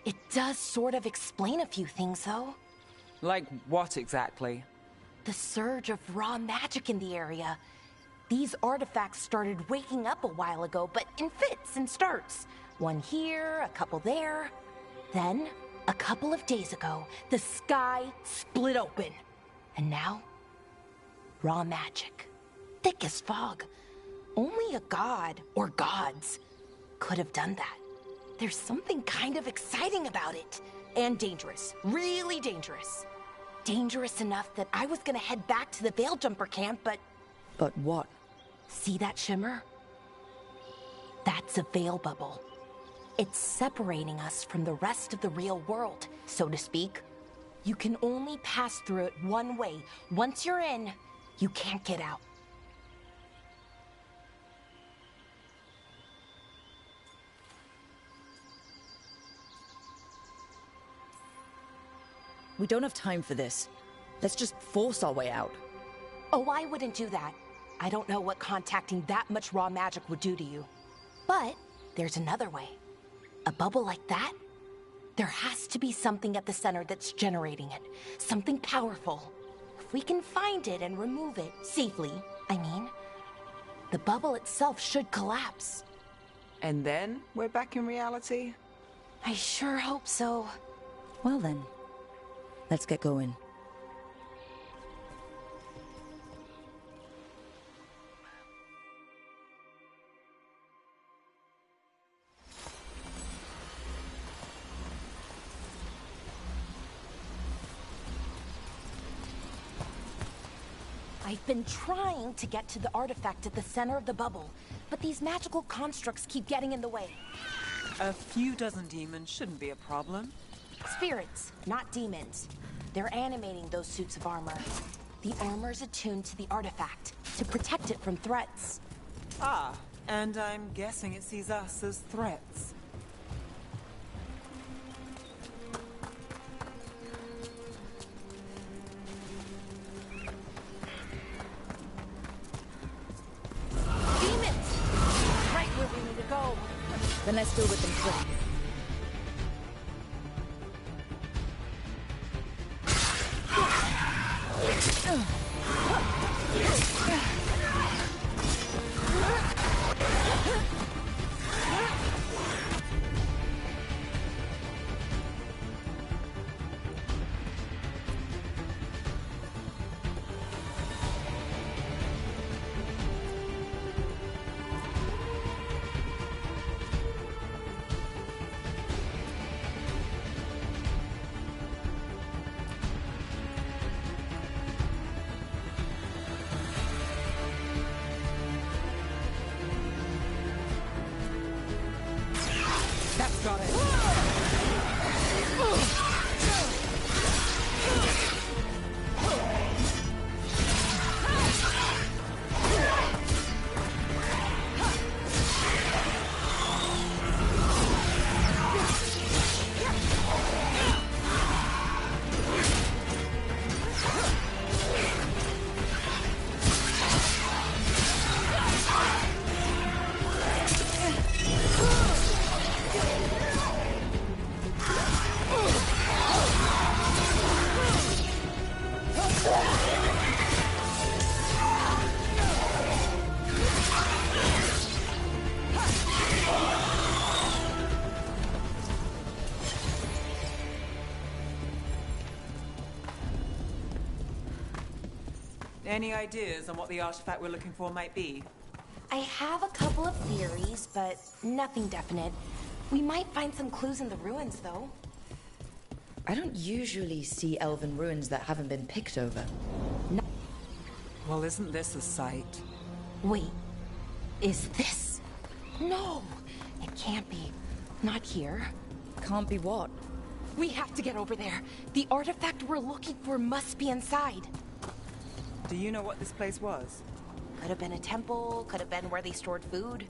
It does sort of explain a few things, though. Like what exactly? The surge of raw magic in the area. These artifacts started waking up a while ago, but in fits and starts. One here, a couple there. Then, a couple of days ago, the sky split open. And now, raw magic. Thick as fog. Only a god, or gods, could have done that. There's something kind of exciting about it. And dangerous. Really dangerous. Dangerous enough that I was gonna head back to the Veil Jumper camp, but... But what? See that shimmer? That's a veil bubble. It's separating us from the rest of the real world, so to speak. You can only pass through it one way. Once you're in, you can't get out. We don't have time for this. Let's just force our way out. Oh, I wouldn't do that. I don't know what contacting that much raw magic would do to you. But there's another way. A bubble like that? There has to be something at the center that's generating it. Something powerful. If we can find it and remove it, safely, I mean, the bubble itself should collapse. And then we're back in reality? I sure hope so. Well then, let's get going. I've been trying to get to the artifact at the center of the bubble, but these magical constructs keep getting in the way. A few dozen demons shouldn't be a problem. Spirits, not demons. They're animating those suits of armor. The armor's attuned to the artifact, to protect it from threats. Ah, and I'm guessing it sees us as threats. Demons! Right where we need to go. Then let's deal with them quick. That's got it. Any ideas on what the artifact we're looking for might be? I have a couple of theories, but nothing definite. We might find some clues in the ruins, though. I don't usually see elven ruins that haven't been picked over. No. Well, isn't this a sight? Wait, is this? No, it can't be. Not here. Can't be what? We have to get over there. The artifact we're looking for must be inside. Do you know what this place was? Could have been a temple, could have been where they stored food.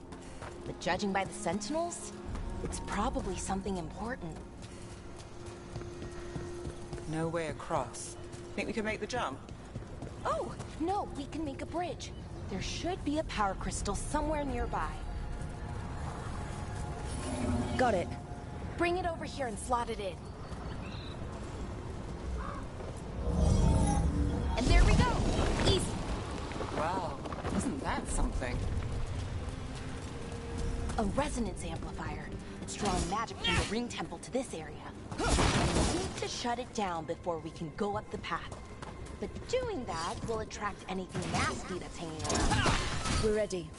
But judging by the sentinels, it's probably something important. No way across. Think we can make the jump? Oh, no, we can make a bridge. There should be a power crystal somewhere nearby. Got it. Bring it over here and slot it in. And there we go! Easy! Wow, isn't that something? A resonance amplifier. It's drawing magic from the ring temple to this area. We need to shut it down before we can go up the path. But doing that will attract anything nasty that's hanging around. We're ready.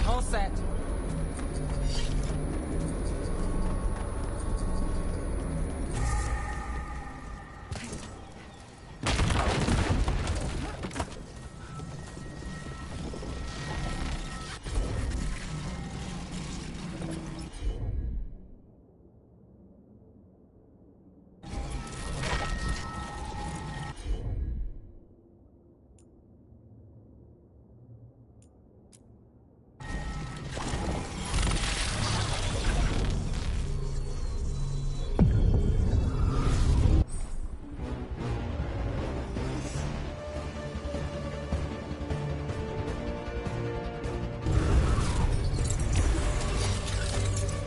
All set.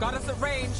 Got us at range.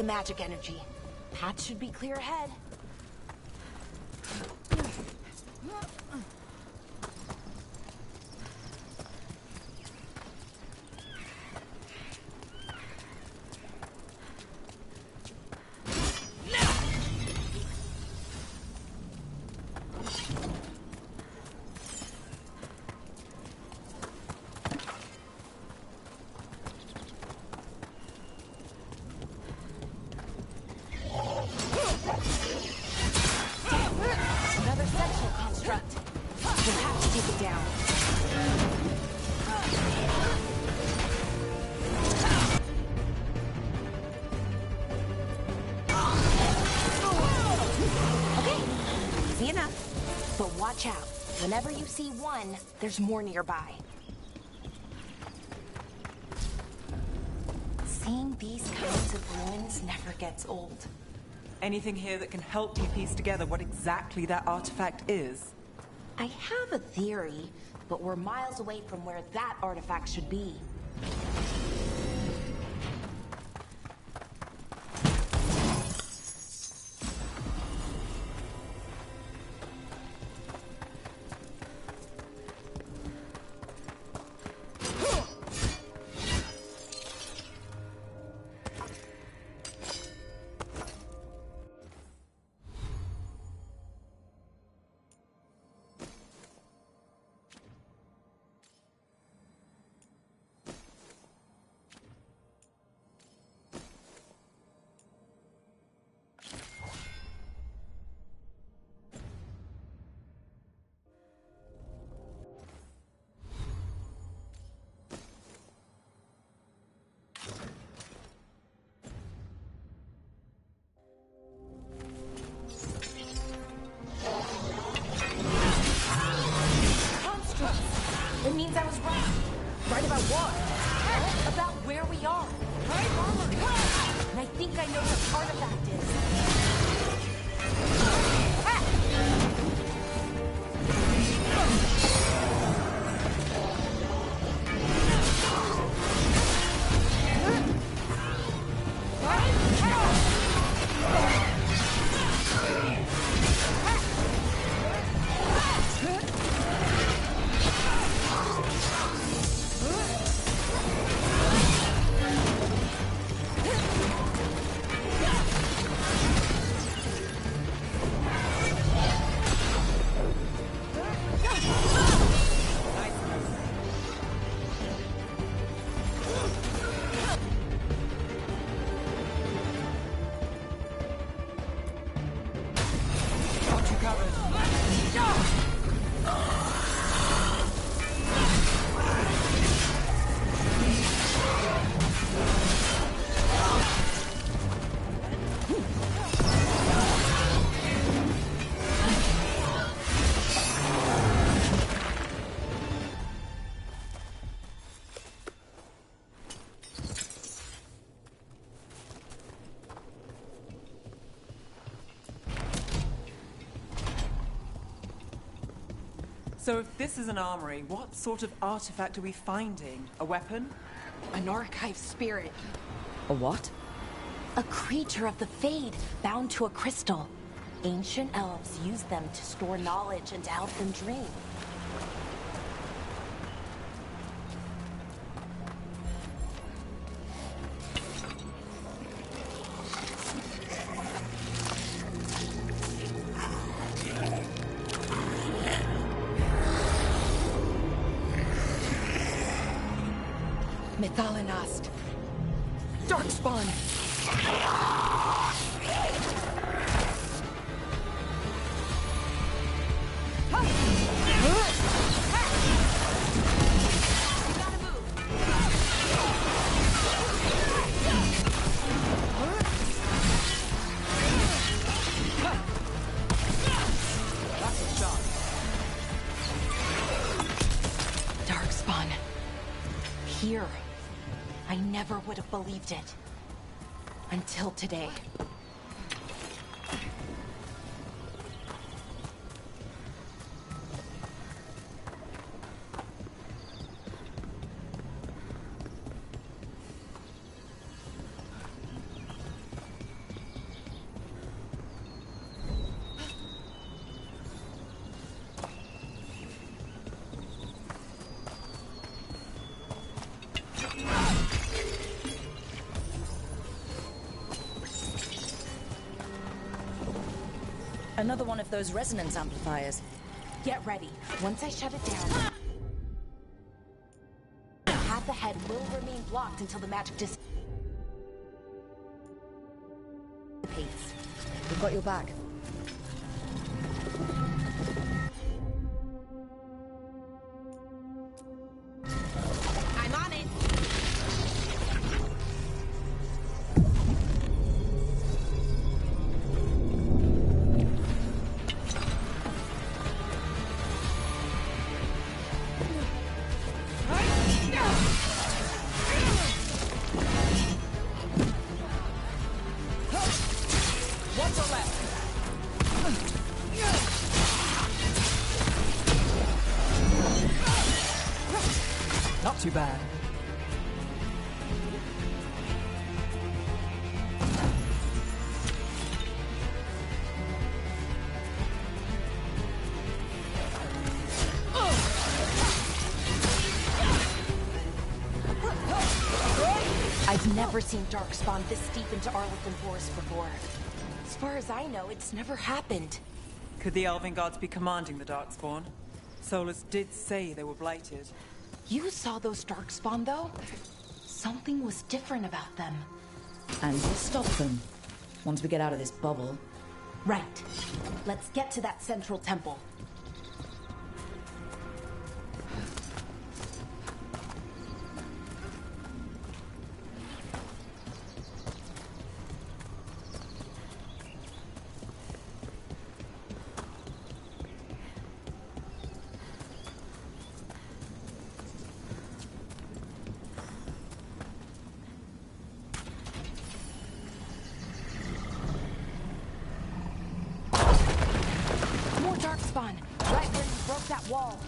the magic energy. Path should be clear ahead. Another sexual construct. We'll have to take it down. Okay, easy enough. But watch out. Whenever you see one, there's more nearby. Seeing these kinds of ruins never gets old. Anything here that can help you piece together what exactly that artifact is? I have a theory, but we're miles away from where that artifact should be. It means I was right. Right about what? About where we are. And I think I know what artifact is. So if this is an armory, what sort of artifact are we finding? A weapon? An archive spirit. A what? A creature of the Fade, bound to a crystal. Ancient elves use them to store knowledge and to help them dream. Methalinast. Darkspawn. Darkspawn. Here. I never would have believed it. Until today. Another one of those resonance amplifiers. Get ready. Once I shut it down, half the head will remain blocked until the magic dissipates. We've got your back. I'm on it. Not too bad. I've never seen Darkspawn this deep into Arlequin Forest before. As far as I know, it's never happened. Could the Elven Gods be commanding the Darkspawn? Solus did say they were blighted. You saw those Darkspawn, though? Something was different about them. And we'll stop them. Once we get out of this bubble. Right. Let's get to that central temple. Darkspawn, right where you broke that wall.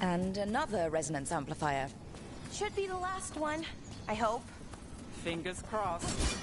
And another resonance amplifier. Should be the last one, I hope. Fingers crossed.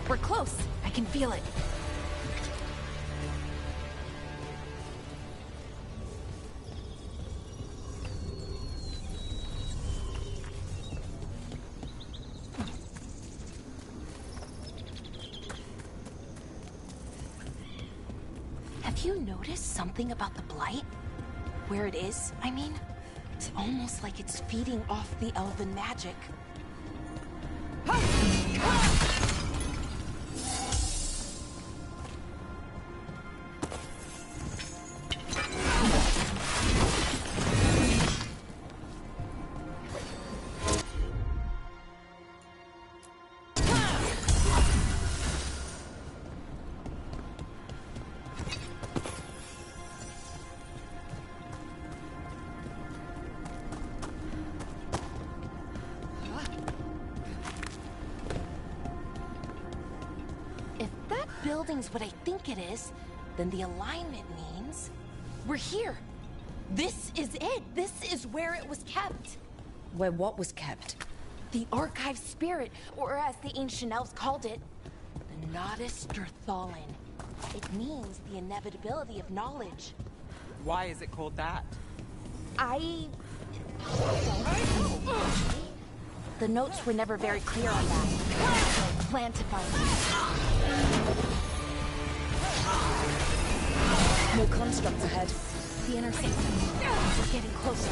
We're close. I can feel it. Have you noticed something about the Blight? Where it is, I mean? It's almost like it's feeding off the elven magic. building's what I think it is, then the alignment means we're here. This is it. This is where it was kept. Where what was kept? The archive spirit, or as the ancient elves called it, the Nodus Derthalin. It means the inevitability of knowledge. Why is it called that? I don't know. The notes were never very clear on that. Plan to find it. More constructs ahead. The intersection. We're getting closer.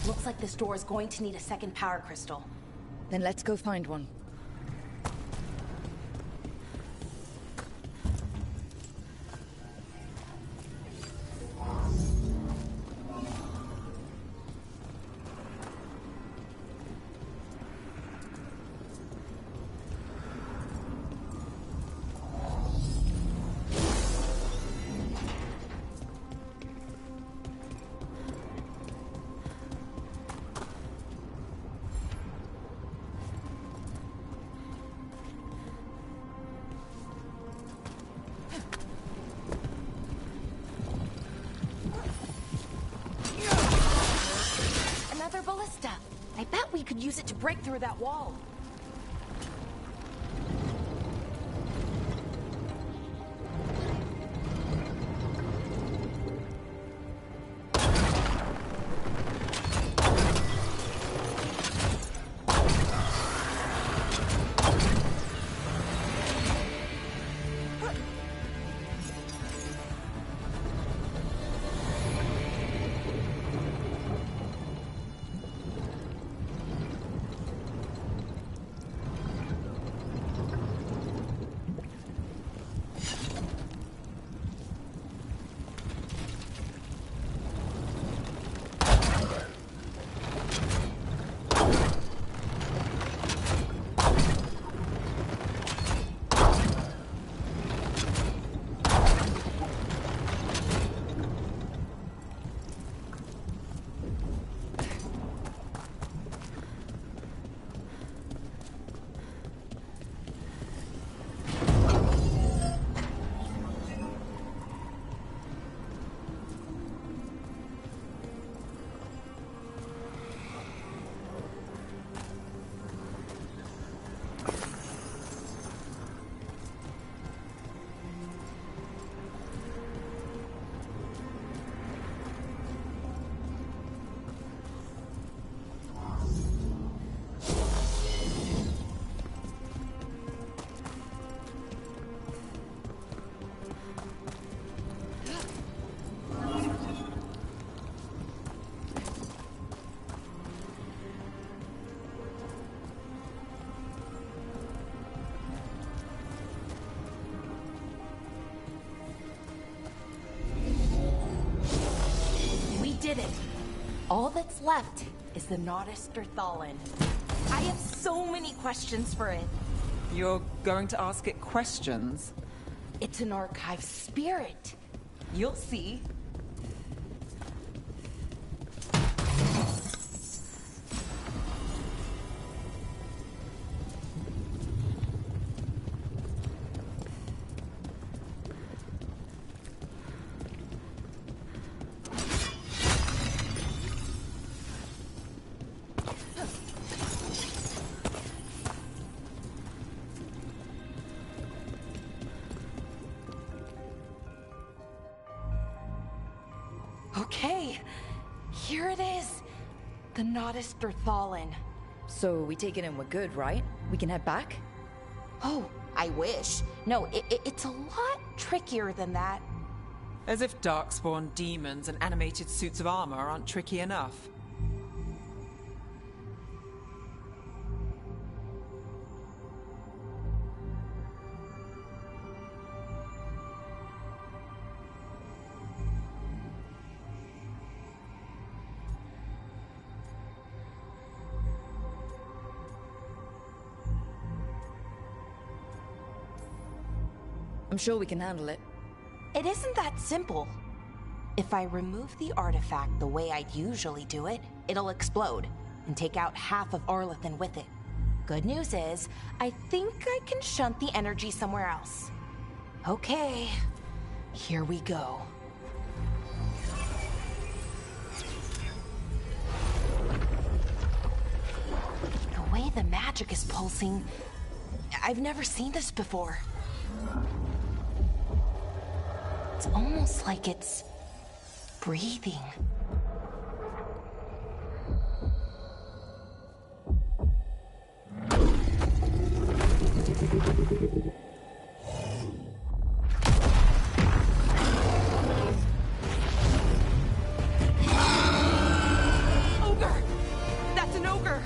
Looks like this door is going to need a second power crystal. Then let's go find one. Use it to break through that wall. did it. All that's left is the Nodus Thalin. I have so many questions for it. You're going to ask it questions? It's an archive spirit. You'll see. Okay, here it is. The Nodus Thalin. So we take it and we're good, right? We can head back? Oh, I wish. No, it's a lot trickier than that. As if darkspawn demons and animated suits of armor aren't tricky enough. I'm sure we can handle it. It isn't that simple. If I remove the artifact the way I'd usually do it, it'll explode and take out half of Arlethan with it. Good news is, I think I can shunt the energy somewhere else. Okay, here we go. The way the magic is pulsing, I've never seen this before. It's almost like it's breathing. Ogre! That's an ogre!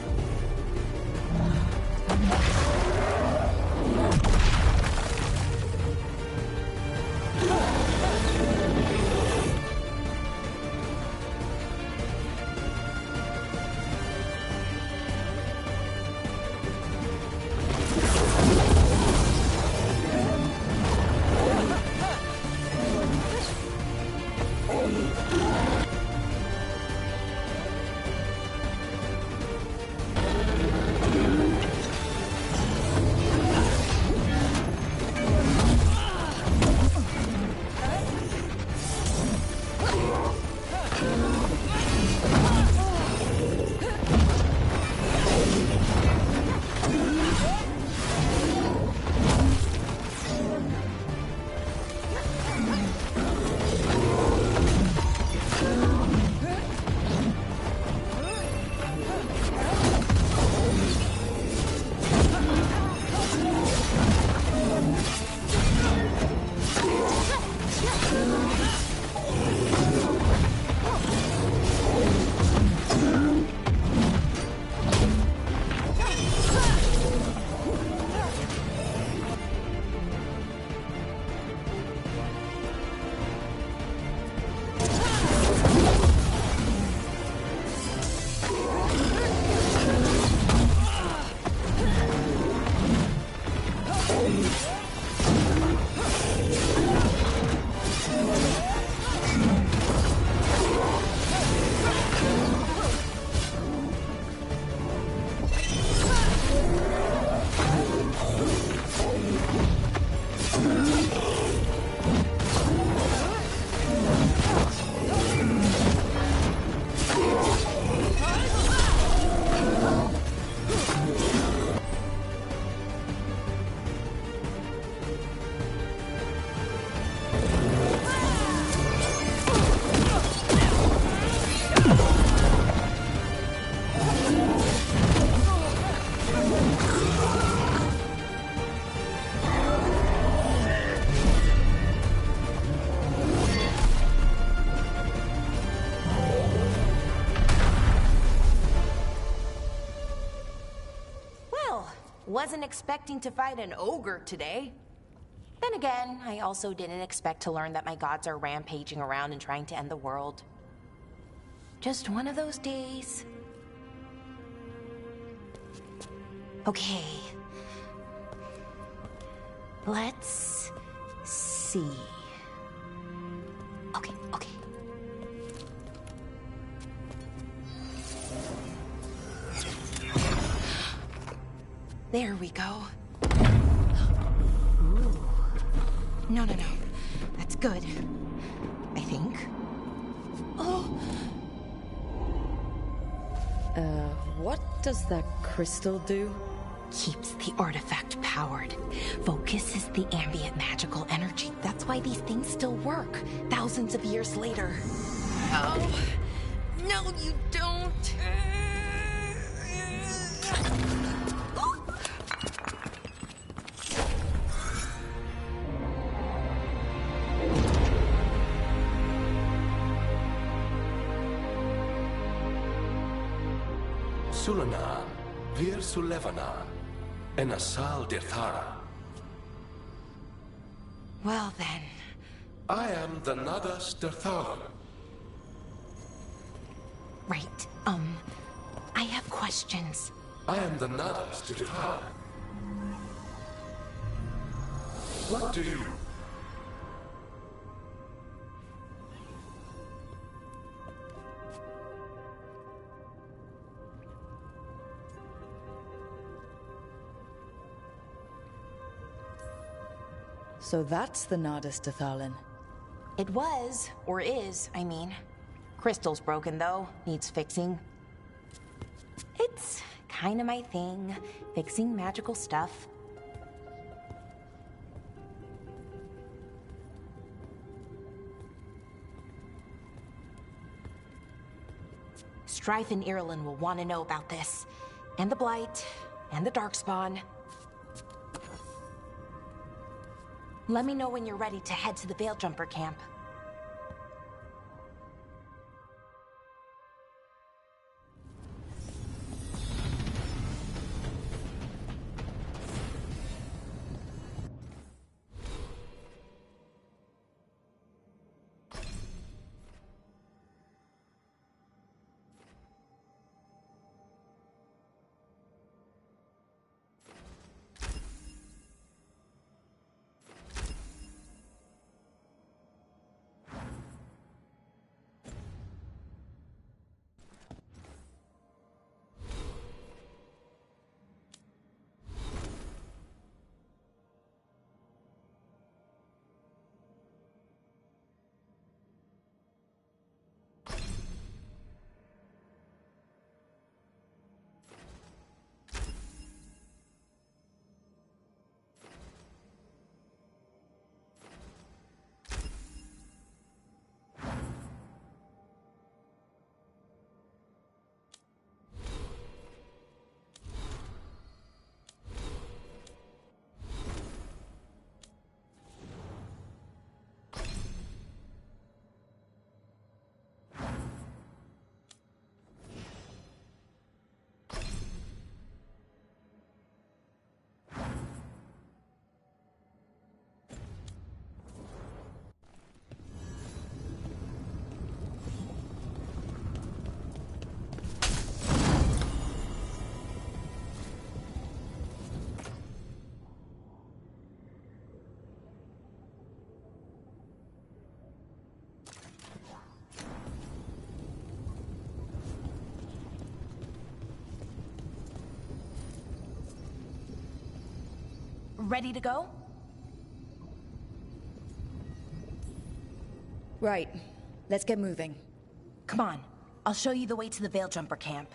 Wasn't expecting to fight an ogre today. Then again, I also didn't expect to learn that my gods are rampaging around and trying to end the world. Just one of those days. Okay. Let's see. Okay. There we go. Ooh. No. That's good. I think. Oh! What does that crystal do? Keeps the artifact powered. Focuses the ambient magical energy. That's why these things still work, thousands of years later. Oh! No, you don't! Sulanan, Vir Sulevanan, and Asal Dirthara. Well then. I am the Nadas Dirtharan. Right, I have questions. I am the Nadas Dirtharan. What do you... So that's the Nardis Dathalin. It was, or is, I mean. Crystal's broken, though. Needs fixing. It's kinda my thing, fixing magical stuff. Strife and Irulan will want to know about this. And the Blight, and the Darkspawn. Let me know when you're ready to head to the Veil Jumper camp. Ready to go? Right. Let's get moving. Come on. I'll show you the way to the Veil Jumper camp.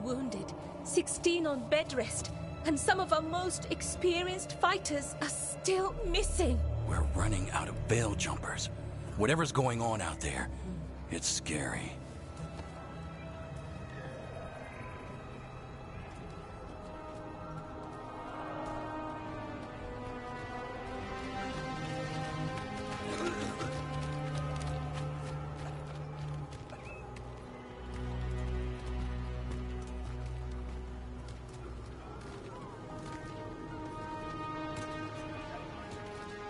Wounded, 16 on bed rest, and some of our most experienced fighters are still missing. We're running out of Veil Jumpers. Whatever's going on out there, it's scary.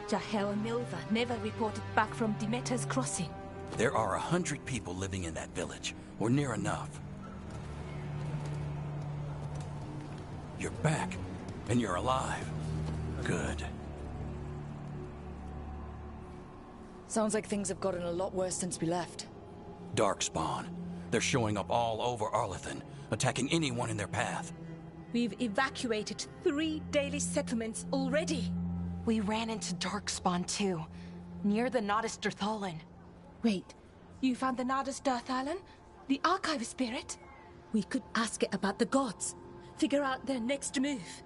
Jahel and Milva never reported back from Demeter's crossing. There are 100 people living in that village, or near enough. You're back, and you're alive. Good. Sounds like things have gotten a lot worse since we left. Darkspawn. They're showing up all over Arlethan, attacking anyone in their path. We've evacuated 3 daily settlements already. We ran into Darkspawn too, near the Nodus Dirthalan. Wait, you found the Nodus Dirthalan? The Archive Spirit? We could ask it about the gods. Figure out their next move.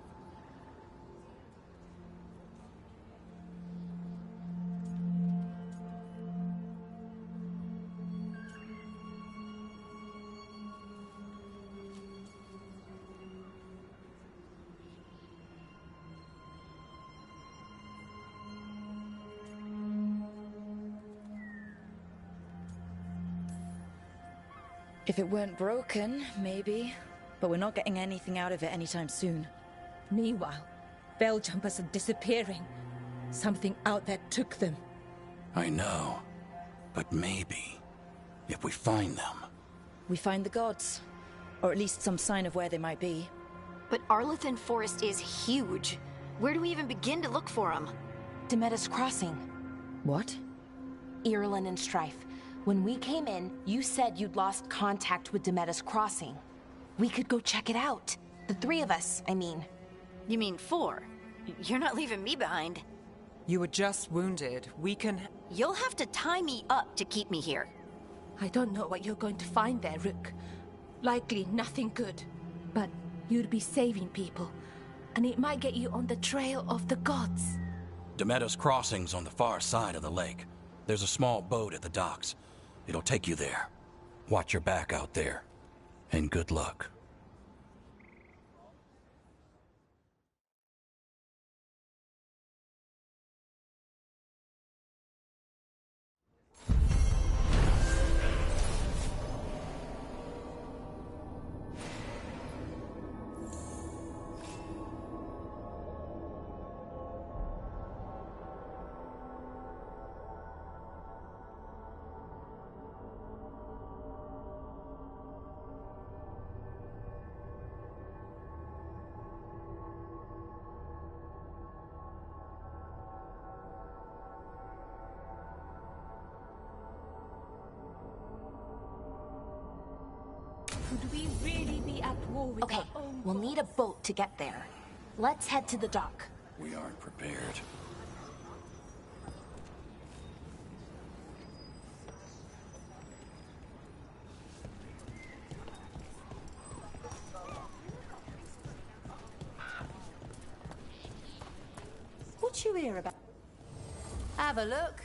If it weren't broken, maybe. But we're not getting anything out of it anytime soon. Meanwhile, Belljumpers are disappearing. Something out there took them. I know. But maybe, if we find them... We find the gods. Or at least some sign of where they might be. But Arlethan Forest is huge. Where do we even begin to look for them? Demeter's crossing. What? Irulan and Strife. When we came in, you said you'd lost contact with Demeter's crossing. We could go check it out. The 3 of us, I mean. You mean 4? You're not leaving me behind. You were just wounded. We can... You'll have to tie me up to keep me here. I don't know what you're going to find there, Rook. Likely nothing good. But you'd be saving people. And it might get you on the trail of the gods. Demeter's crossing's on the far side of the lake. There's a small boat at the docks. It'll take you there. Watch your back out there. And good luck. Could we really be at war with Okay, our own we'll need a boat to get there. Let's head to the dock. We aren't prepared. What you hear about? Have a look.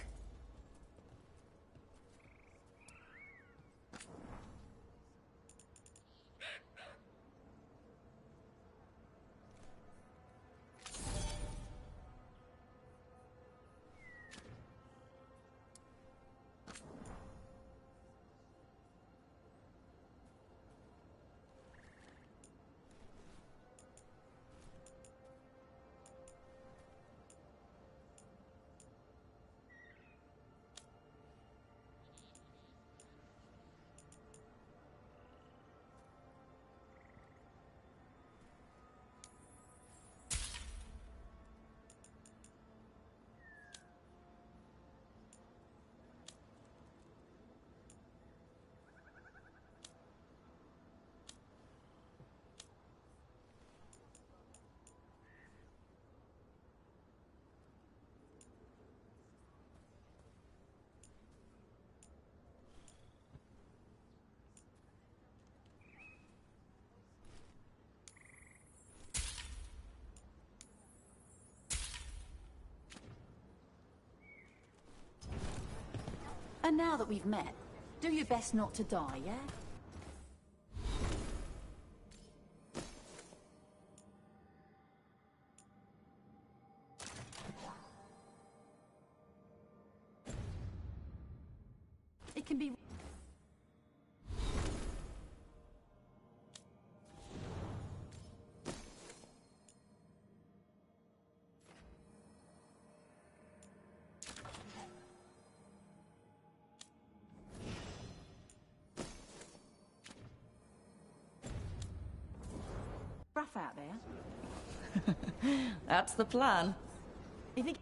And now that we've met, do your best not to die, yeah? It can be... out there? That's the plan. You think